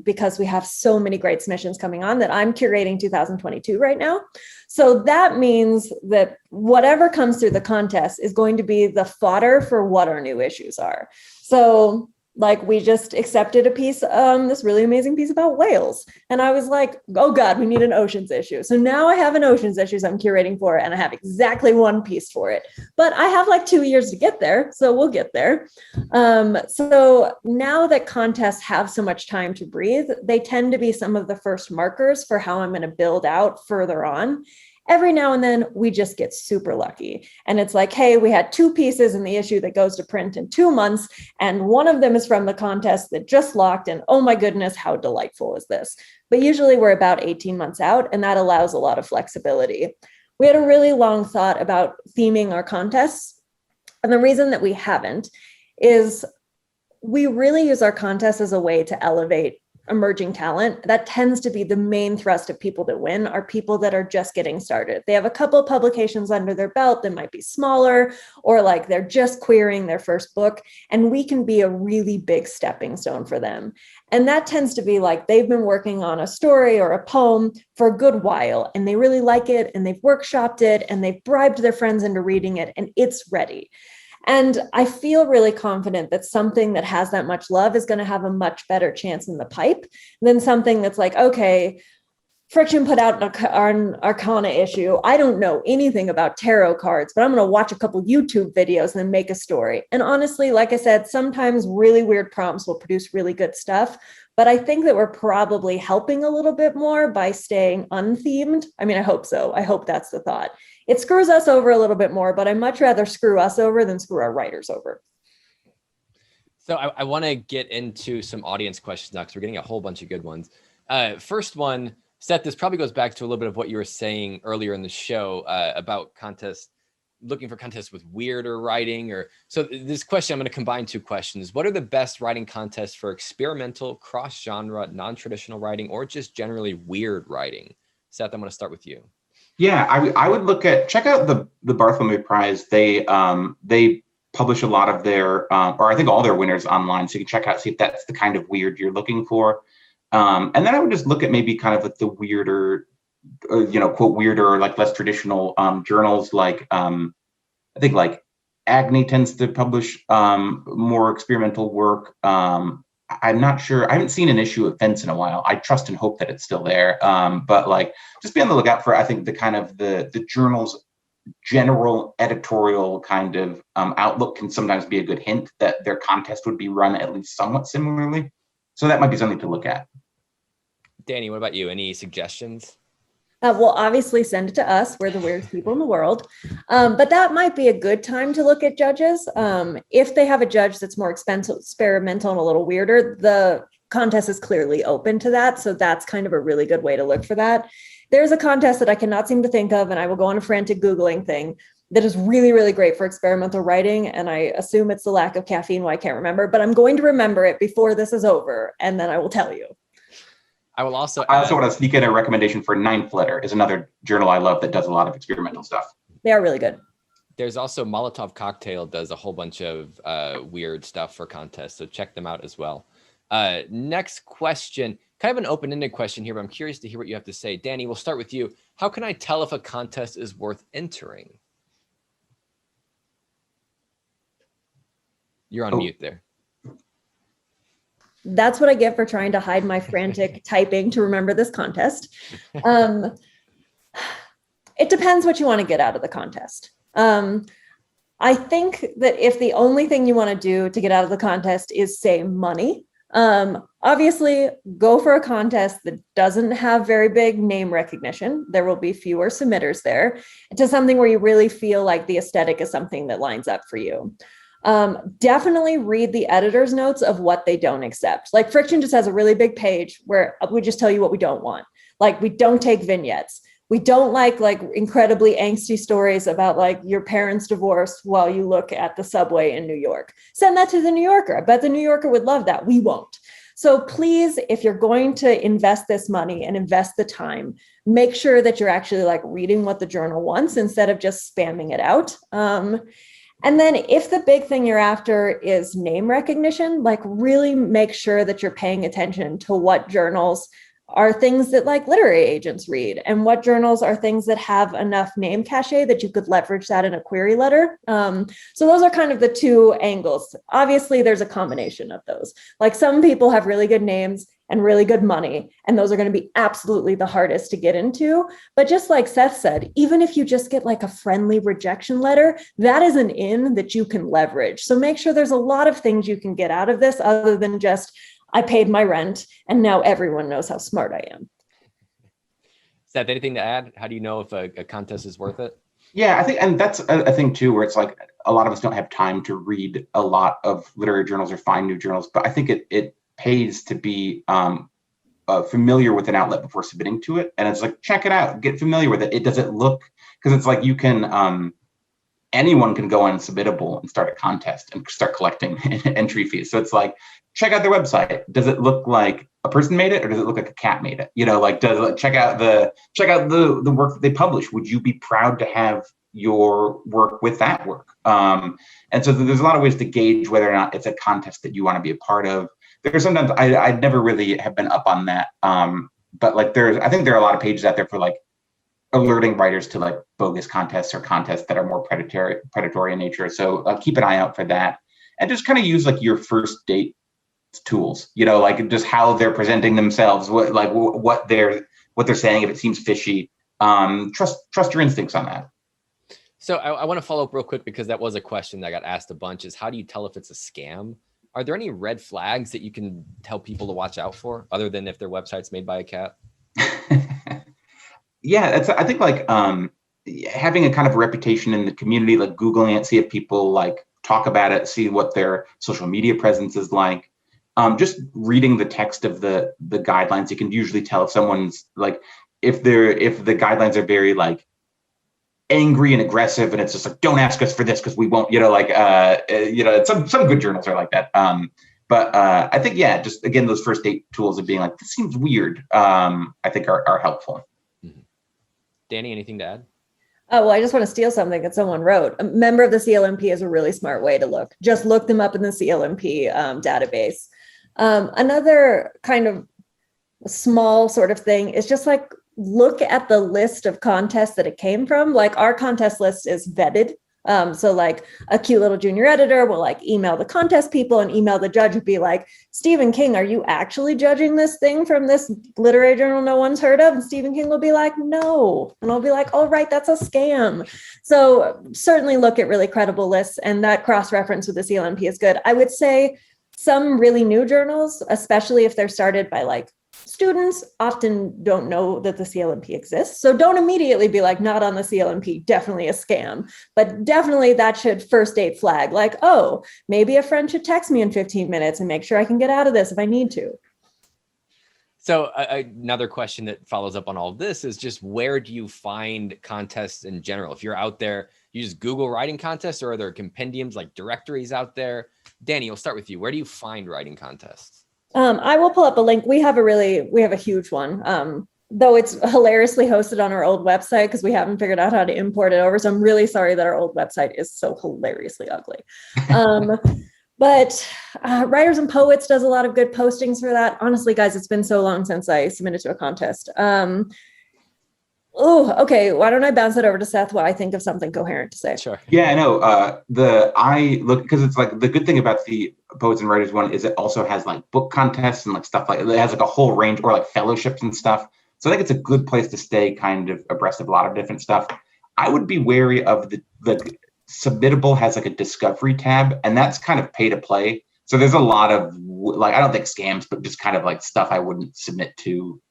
because we have so many great submissions coming on that I'm curating 2022 right now. So that means that whatever comes through the contest is going to be the fodder for what our new issues are. So Like we just accepted a piece, this really amazing piece about whales. And I was like, oh God, we need an oceans issue. So now I have an oceans issue I'm curating for, and I have exactly one piece for it. But I have like 2 years to get there. So we'll get there. So now that contests have so much time to breathe, they tend to be some of the first markers for how I'm going to build out further on. Every now and then we just get super lucky. And it's like, hey, we had 2 pieces in the issue that goes to print in 2 months. And one of them is from the contest that just locked. And oh my goodness, how delightful is this? But usually we're about 18 months out, and that allows a lot of flexibility. We had a really long thought about theming our contests. And the reason that we haven't is we really use our contests as a way to elevate emerging talent. That tends to be the main thrust of people that win, are people that are just getting started. They have a couple publications under their belt that might be smaller, or like they're just querying their first book, and we can be a really big stepping stone for them. And that tends to be like they've been working on a story or a poem for a good while, and they really like it, and they've workshopped it, and they've bribed their friends into reading it, and it's ready. And I feel really confident that something that has that much love is going to have a much better chance in the pipe than something that's like, okay, Friction put out an Arcana issue. I don't know anything about tarot cards, but I'm going to watch a couple YouTube videos and then make a story. And honestly, like I said, sometimes really weird prompts will produce really good stuff. But I think that we're probably helping a little bit more by staying unthemed. I mean, I hope so. I hope that's the thought. It screws us over a little bit more, but I'd much rather screw us over than screw our writers over. So I want to get into some audience questions now, because we're getting a whole bunch of good ones. First one, Seth, this probably goes back to a little bit of what you were saying earlier in the show about contests, looking for contests with weirder writing. So this question, I'm going to combine 2 questions. What are the best writing contests for experimental, cross-genre, non-traditional writing, or just generally weird writing? Seth, I'm going to start with you. Yeah, I would check out the Bartholomew Prize. They publish a lot of their, or I think all their winners online, so you can check out, see if that's the kind of weird you're looking for. And then I would just look at maybe kind of like the weirder, quote, weirder, like less traditional journals. Like I think like Agni tends to publish more experimental work. I'm not sure. I haven't seen an issue of Fence in a while. I trust and hope that it's still there. But like, just be on the lookout for, I think, the kind of the journal's general editorial kind of outlook can sometimes be a good hint that their contest would be run at least somewhat similarly. So that might be something to look at. Dani, what about you? Any suggestions? Well, obviously send it to us. We're the weirdest people in the world. But that might be a good time to look at judges. If they have a judge that's more experimental and a little weirder, the contest is clearly open to that. So that's kind of a really good way to look for that. There's a contest that I cannot seem to think of, and I will go on a frantic Googling thing, that is really, really great for experimental writing. And I assume it's the lack of caffeine why I can't remember, but I'm going to remember it before this is over, and then I will tell you. I also want to sneak in a recommendation for Ninth Letter, is another journal I love that does a lot of experimental stuff. They are really good. There's also Molotov Cocktail does a whole bunch of weird stuff for contests, so check them out as well. Next question, kind of an open-ended question here, but I'm curious to hear what you have to say. Dani, we'll start with you. How can I tell if a contest is worth entering? You're on mute there. That's what I get for trying to hide my frantic typing to remember this contest. It depends what you want to get out of the contest. I think that if the only thing you want to do to get out of the contest is say money, obviously go for a contest that doesn't have very big name recognition. There will be fewer submitters there, to something where you really feel like the aesthetic is something that lines up for you. Definitely read the editor's notes of what they don't accept. Like Friction just has a really big page where we just tell you what we don't want. Like, we don't take vignettes. We don't like incredibly angsty stories about like your parents' divorce while you look at the subway in New York. Send that to the New Yorker. I bet the New Yorker would love that. We won't. So please, if you're going to invest this money and invest the time, make sure that you're actually like reading what the journal wants instead of just spamming it out. And then if the big thing you're after is name recognition, like really make sure that you're paying attention to what journals are things that like literary agents read, and what journals are things that have enough name cachet that you could leverage that in a query letter. So those are kind of the two angles. Obviously, there's a combination of those. Like some people have really good names and really good money, and those are going to be absolutely the hardest to get into. But just like Seth said, even if you just get like a friendly rejection letter, that is an in that you can leverage. So make sure there's a lot of things you can get out of this other than just, I paid my rent and now everyone knows how smart I am. Seth, anything to add? How do you know if a contest is worth it? Yeah, I think, and that's a thing too, where it's like a lot of us don't have time to read a lot of literary journals or find new journals, but I think it pays to be familiar with an outlet before submitting to it. And it's like, check it out, get familiar with it. It doesn't look, because it's like you can, anyone can go on Submittable and start a contest and start collecting entry fees. So it's like, check out their website. Does it look like a person made it, or does it look like a cat made it? You know, like, check out the work that they publish. Would you be proud to have your work with that work? And so there's a lot of ways to gauge whether or not it's a contest that you want to be a part of. There's sometimes I never really have been up on that, but like I think there are a lot of pages out there for like alerting writers to like bogus contests or contests that are more predatory in nature. So keep an eye out for that, and just kind of use like your first date tools, you know, like just how they're presenting themselves, what they're saying. If it seems fishy, trust your instincts on that. So I want to follow up real quick, because that was a question that got asked a bunch, is how do you tell if it's a scam? Are there any red flags that you can tell people to watch out for, other than if their website's made by a cat? Yeah, I think like having a kind of reputation in the community, like Googling it, see if people like talk about it, see what their social media presence is like. Just reading the text of the guidelines, you can usually tell if someone's like, if the guidelines are very like angry and aggressive, and it's just like, don't ask us for this because we won't, you know, like some good journals are like that. But I think, yeah, just again, those first date tools of being like, this seems weird, I think are helpful. Dani, anything to add? Oh, well, I just want to steal something that someone wrote. A member of the CLMP is a really smart way to look. Just look them up in the CLMP database. Another kind of small sort of thing is just like, look at the list of contests that it came from. Like our contest list is vetted. So like a cute little junior editor will like email the contest people and email the judge and be like, Stephen King, are you actually judging this thing from this literary journal no one's heard of? And Stephen King will be like, no. And I'll be like, oh, right, that's a scam. So certainly look at really credible lists, and that cross-reference with the CLMP is good. I would say some really new journals, especially if they're started by like students, often don't know that the CLMP exists. So don't immediately be like, not on the CLMP, definitely a scam. But definitely that should first date flag, like, oh, maybe a friend should text me in 15 minutes and make sure I can get out of this if I need to. So another question that follows up on all of this is just, where do you find contests in general? If you're out there, you just Google writing contests, or are there compendiums like directories out there? Dani, we'll start with you. Where do you find writing contests? I will pull up a link. We have a huge one, though it's hilariously hosted on our old website because we haven't figured out how to import it over. So I'm really sorry that our old website is so hilariously ugly. But Writers and Poets does a lot of good postings for that. Honestly, guys, it's been so long since I submitted to a contest. Oh, okay. Why don't I bounce it over to Seth while I think of something coherent to say? Sure. Yeah, I know. I look, because it's like the good thing about the Poets and Writers one is it also has like book contests and like stuff like, it has like a whole range, or like fellowships and stuff. So I think it's a good place to stay kind of abreast of a lot of different stuff. I would be wary of the Submittable has like a discovery tab, and that's kind of pay to play. So there's a lot of like, I don't think scams, but just kind of like stuff I wouldn't submit to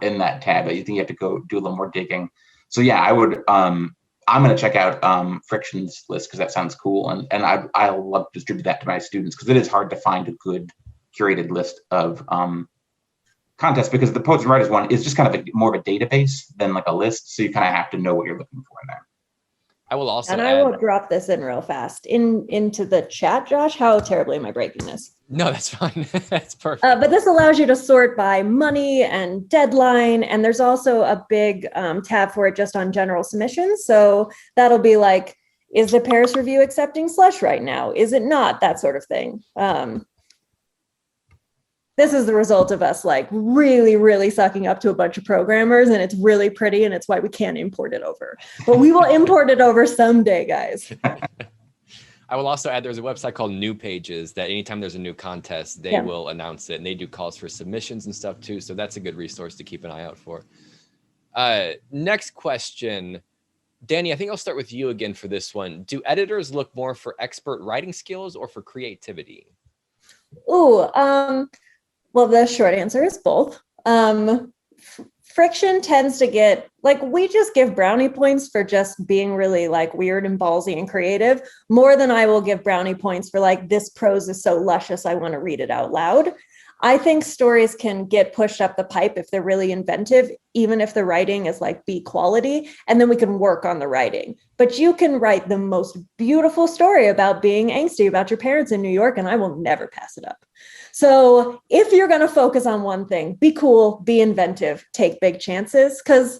in that tab. I think you have to go do a little more digging. So yeah, I would, I'm going to check out Friction's list, because that sounds cool. And I'll love to distribute that to my students, because it is hard to find a good curated list of contests, because the Poets and Writers one is just kind of more of a database than like a list. So you kind of have to know what you're looking for in there. I will also add, I will drop this in real fast into the chat. Josh, how terribly am I breaking this? No, that's fine. That's perfect. But this allows you to sort by money and deadline. And there's also a big tab for it just on general submissions. So that'll be like, is the Paris Review accepting slush right now? Is it not? That sort of thing. this is the result of us like really, really sucking up to a bunch of programmers, and it's really pretty, and it's why we can't import it over. But we will import it over someday, guys. I will also add, there's a website called New Pages that anytime there's a new contest, they will announce it, and they do calls for submissions and stuff too. So that's a good resource to keep an eye out for. Next question. Dani, I think I'll start with you again for this one. Do editors look more for expert writing skills or for creativity? Ooh, well, the short answer is both. Friction tends to get, like, we just give brownie points for just being really like weird and ballsy and creative, more than I will give brownie points for like, this prose is so luscious, I want to read it out loud. I think stories can get pushed up the pipe if they're really inventive, even if the writing is like B quality, and then we can work on the writing. But you can write the most beautiful story about being angsty about your parents in New York, and I will never pass it up. So if you're going to focus on one thing, be cool, be inventive, take big chances, because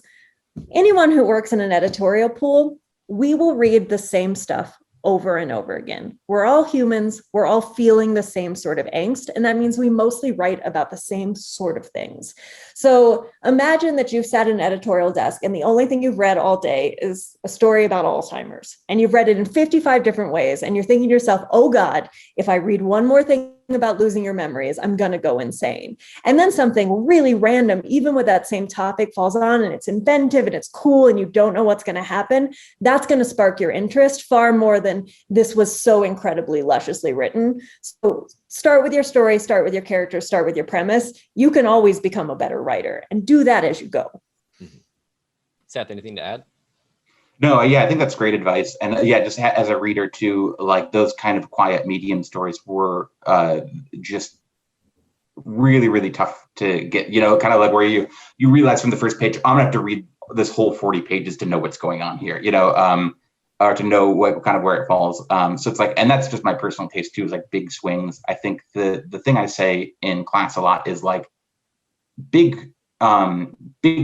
anyone who works in an editorial pool, we will read the same stuff over and over again. We're all humans. We're all feeling the same sort of angst. And that means we mostly write about the same sort of things. So imagine that you've sat at an editorial desk and the only thing you've read all day is a story about Alzheimer's. And you've read it in 55 different ways. And you're thinking to yourself, oh God, if I read one more thing about losing your memories, I'm going to go insane. And then something really random, even with that same topic, falls on, and it's inventive and it's cool and you don't know what's going to happen. That's going to spark your interest far more than this was so incredibly lusciously written. So start with your story, start with your characters, start with your premise. You can always become a better writer, and do that as you go. Mm-hmm. Seth, anything to add? No, yeah, I think that's great advice. And yeah, just as a reader too, like those kind of quiet medium stories were just really, really tough to get, you know, kind of like where you realize from the first page, I'm gonna have to read this whole 40 pages to know what's going on here, you know, or to know what kind of where it falls. So it's like, and that's just my personal taste too, is like big swings. I think the thing I say in class a lot is like big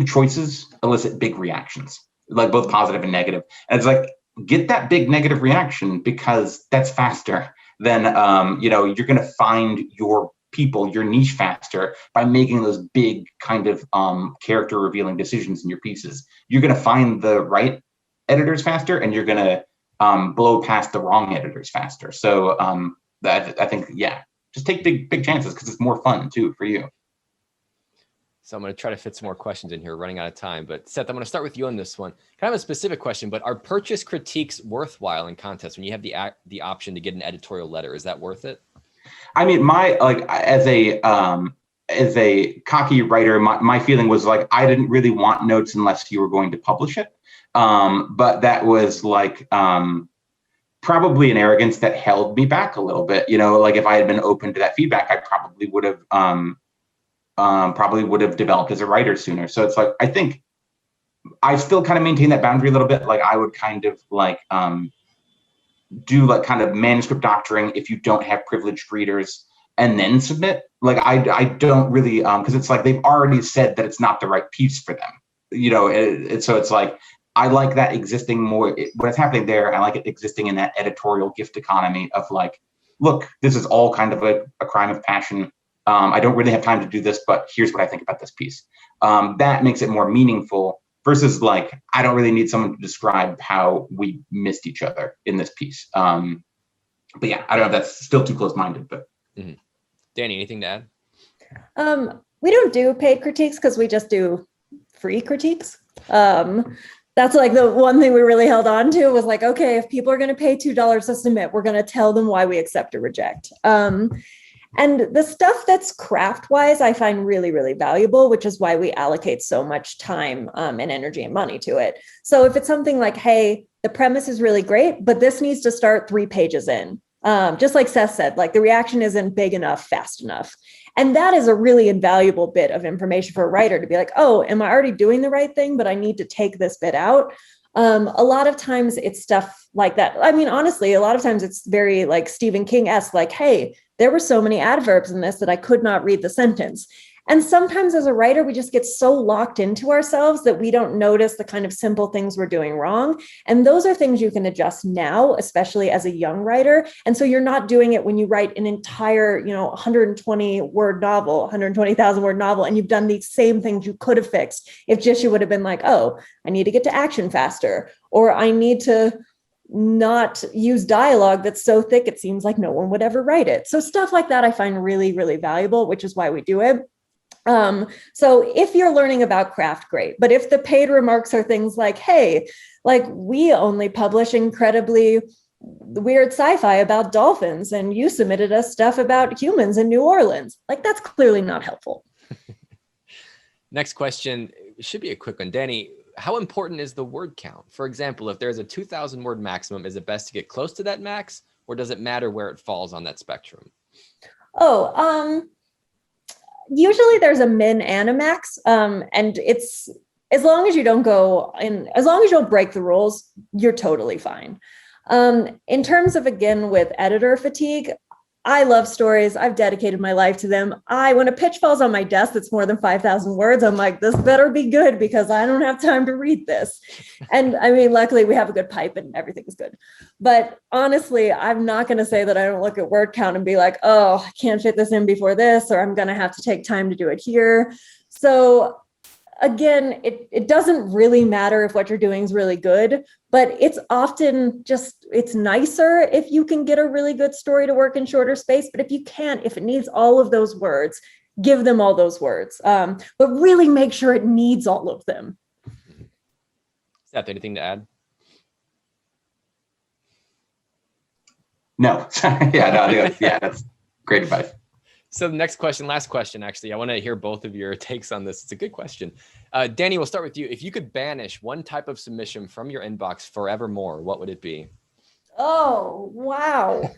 choices elicit big reactions, like both positive and negative. And it's like, get that big negative reaction, because that's faster than, you know, you're going to find your people, your niche faster by making those big kind of character revealing decisions in your pieces. You're going to find the right editors faster, and you're going to blow past the wrong editors faster. So I think, yeah, just take big chances, because it's more fun too for you. So I'm going to try to fit some more questions in here. We're running out of time, but Seth, I'm going to start with you on this one. Kind of a specific question, but are purchase critiques worthwhile in contests when you have the option to get an editorial letter? Is that worth it? I mean, as a cocky writer, my feeling was like, I didn't really want notes unless you were going to publish it. But that was like probably an arrogance that held me back a little bit. You know, like if I had been open to that feedback, I probably would have developed as a writer sooner. So it's like, I think I still kind of maintain that boundary a little bit. Like I would kind of like do like kind of manuscript doctoring if you don't have privileged readers, and then submit. Like I don't really, because it's like they've already said that it's not the right piece for them, you know. So it's like, I like that existing more, when it's happening there, I like it existing in that editorial gift economy of like, look, this is all kind of a crime of passion. I don't really have time to do this, but here's what I think about this piece. That makes it more meaningful versus like, I don't really need someone to describe how we missed each other in this piece. But yeah, I don't know if that's still too close-minded, but. Mm-hmm. Dani, anything to add? We don't do paid critiques because we just do free critiques. That's like the one thing we really held on to was like, okay, if people are going to pay $2 to submit, we're going to tell them why we accept or reject. And the stuff that's craft-wise, I find really, really valuable, which is why we allocate so much time and energy and money to it. So if it's something like, hey, the premise is really great, but this needs to start 3 pages in. Just like Seth said, like the reaction isn't big enough, fast enough. And that is a really invaluable bit of information for a writer to be like, oh, am I already doing the right thing, but I need to take this bit out? A lot of times it's stuff like that. I mean, honestly, a lot of times it's very like Stephen King-esque, like, hey, there were so many adverbs in this that I could not read the sentence. And sometimes as a writer, we just get so locked into ourselves that we don't notice the kind of simple things we're doing wrong. And those are things you can adjust now, especially as a young writer. And so you're not doing it when you write an entire, 120,000 word novel, and you've done these same things you could have fixed if just you would have been like, oh, I need to get to action faster, or I need to not use dialogue that's so thick it seems like no one would ever write it. So stuff like that I find really, really valuable, which is why we do it. So if you're learning about craft, great. But if the paid remarks are things like, hey, like we only publish incredibly weird sci-fi about dolphins, and you submitted us stuff about humans in New Orleans, like that's clearly not helpful. Next question should be a quick one. Dani, how important is the word count? For example, if there's a 2,000 word maximum, is it best to get close to that max, or does it matter where it falls on that spectrum? Usually there's a min and a max. And it's, as long as you don't as long as you don't break the rules, you're totally fine. In terms of, again, with editor fatigue, I love stories. I've dedicated my life to them. When a pitch falls on my desk that's more than 5,000 words, I'm like, this better be good because I don't have time to read this. And I mean, luckily we have a good pipe and everything is good. But honestly, I'm not going to say that I don't look at word count and be like, oh, I can't fit this in before this, or I'm going to have to take time to do it here. So again, it doesn't really matter if what you're doing is really good, but it's often just, it's nicer if you can get a really good story to work in shorter space. But if you can't, if it needs all of those words, give them all those words. But really make sure it needs all of them. Seth, anything to add? No. That's great advice. So the next question, last question, actually, I want to hear both of your takes on this. It's a good question. Dani, we'll start with you. If you could banish one type of submission from your inbox forevermore, what would it be? Oh, wow.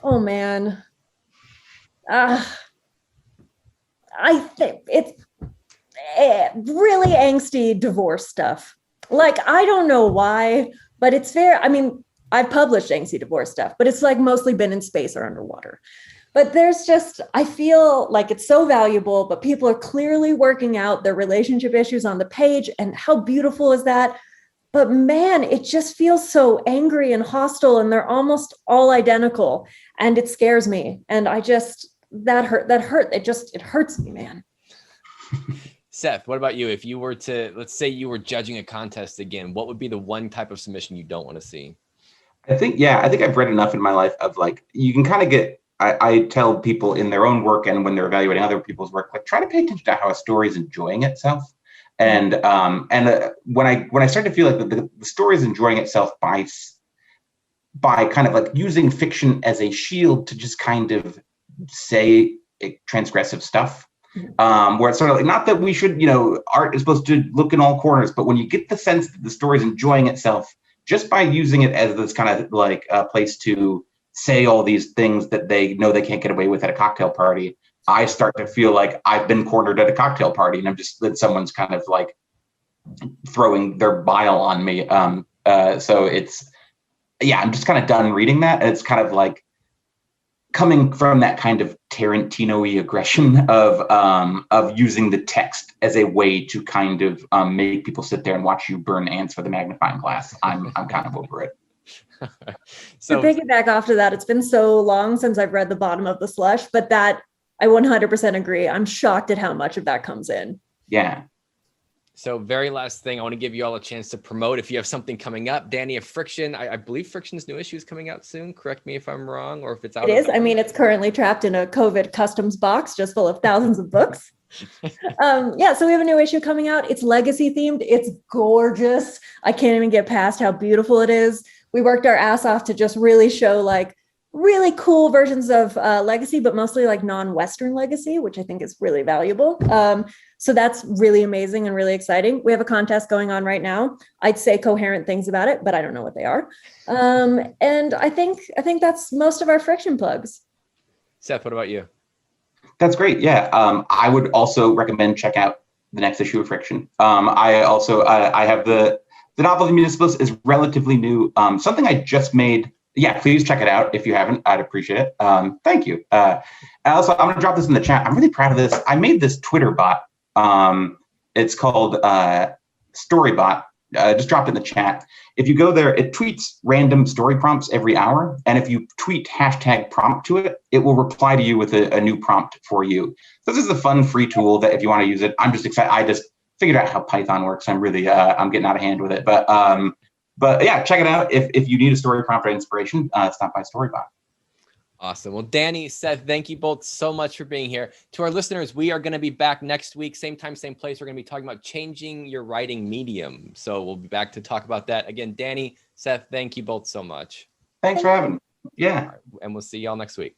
Oh, man. I think it's really angsty divorce stuff. Like, I don't know why, but it's fair. I mean, I've published angsty divorce stuff, but it's like mostly been in space or underwater. But there's just, I feel like it's so valuable, but people are clearly working out their relationship issues on the page. And how beautiful is that? But man, it just feels so angry and hostile, and they're almost all identical. And it scares me. And that hurt. It hurts me, man. Seth, what about you? If you were to, let's say you were judging a contest again, what would be the one type of submission you don't want to see? I think I've read enough in my life of like, you can kind of get, I tell people in their own work and when they're evaluating other people's work, like try to pay attention to how a story is enjoying itself. And when I start to feel like the story is enjoying itself by kind of like using fiction as a shield to just kind of say transgressive stuff, where it's sort of like, not that we should, art is supposed to look in all corners, but when you get the sense that the story is enjoying itself, just by using it as this kind of like a place to say all these things that they know they can't get away with at a cocktail party, I start to feel like I've been cornered at a cocktail party and that someone's kind of like throwing their bile on me. So I'm just kind of done reading that. And it's kind of like coming from that kind of Tarantino-y aggression of using the text as a way to kind of make people sit there and watch you burn ants with a magnifying glass. I'm kind of over it. So to piggyback off to that, it's been so long since I've read The Bottom of the Slush, but that I 100% agree. I'm shocked at how much of that comes in. Yeah. So very last thing, I want to give you all a chance to promote if you have something coming up. Dani, if Friction, I believe Friction's new issue is coming out soon. Correct me if I'm wrong, or if it's out. It is. I mean, it's currently trapped in a COVID customs box just full of thousands of books. So we have a new issue coming out. It's legacy themed. It's gorgeous. I can't even get past how beautiful it is. We worked our ass off to just really show like really cool versions of legacy, but mostly like non-Western legacy, which I think is really valuable. So that's really amazing and really exciting. We have a contest going on right now. I'd say coherent things about it, but I don't know what they are. And I think that's most of our Friction plugs. Seth, what about you? That's great. Yeah. I would also recommend check out the next issue of Friction. I have the novel The Municipalist is relatively new. Something I just made Yeah, please check it out if you haven't. I'd appreciate it. Thank you. Also, I'm gonna drop this in the chat. I'm really proud of this. I made this Twitter bot. It's called Storybot. Just dropped it in the chat. If you go there, it tweets random story prompts every hour. And if you tweet #prompt to it, it will reply to you with a new prompt for you. So this is a fun free tool that if you want to use it, I'm just excited. I just figured out how Python works. I'm really, I'm getting out of hand with it. But yeah, check it out. If you need a story prompt or inspiration, stop by Storybot. Awesome. Well, Dani, Seth, thank you both so much for being here. To our listeners, we are going to be back next week, same time, same place. We're going to be talking about changing your writing medium. So we'll be back to talk about that. Again, Dani, Seth, thank you both so much. Thanks for having me. Yeah. And we'll see y'all next week.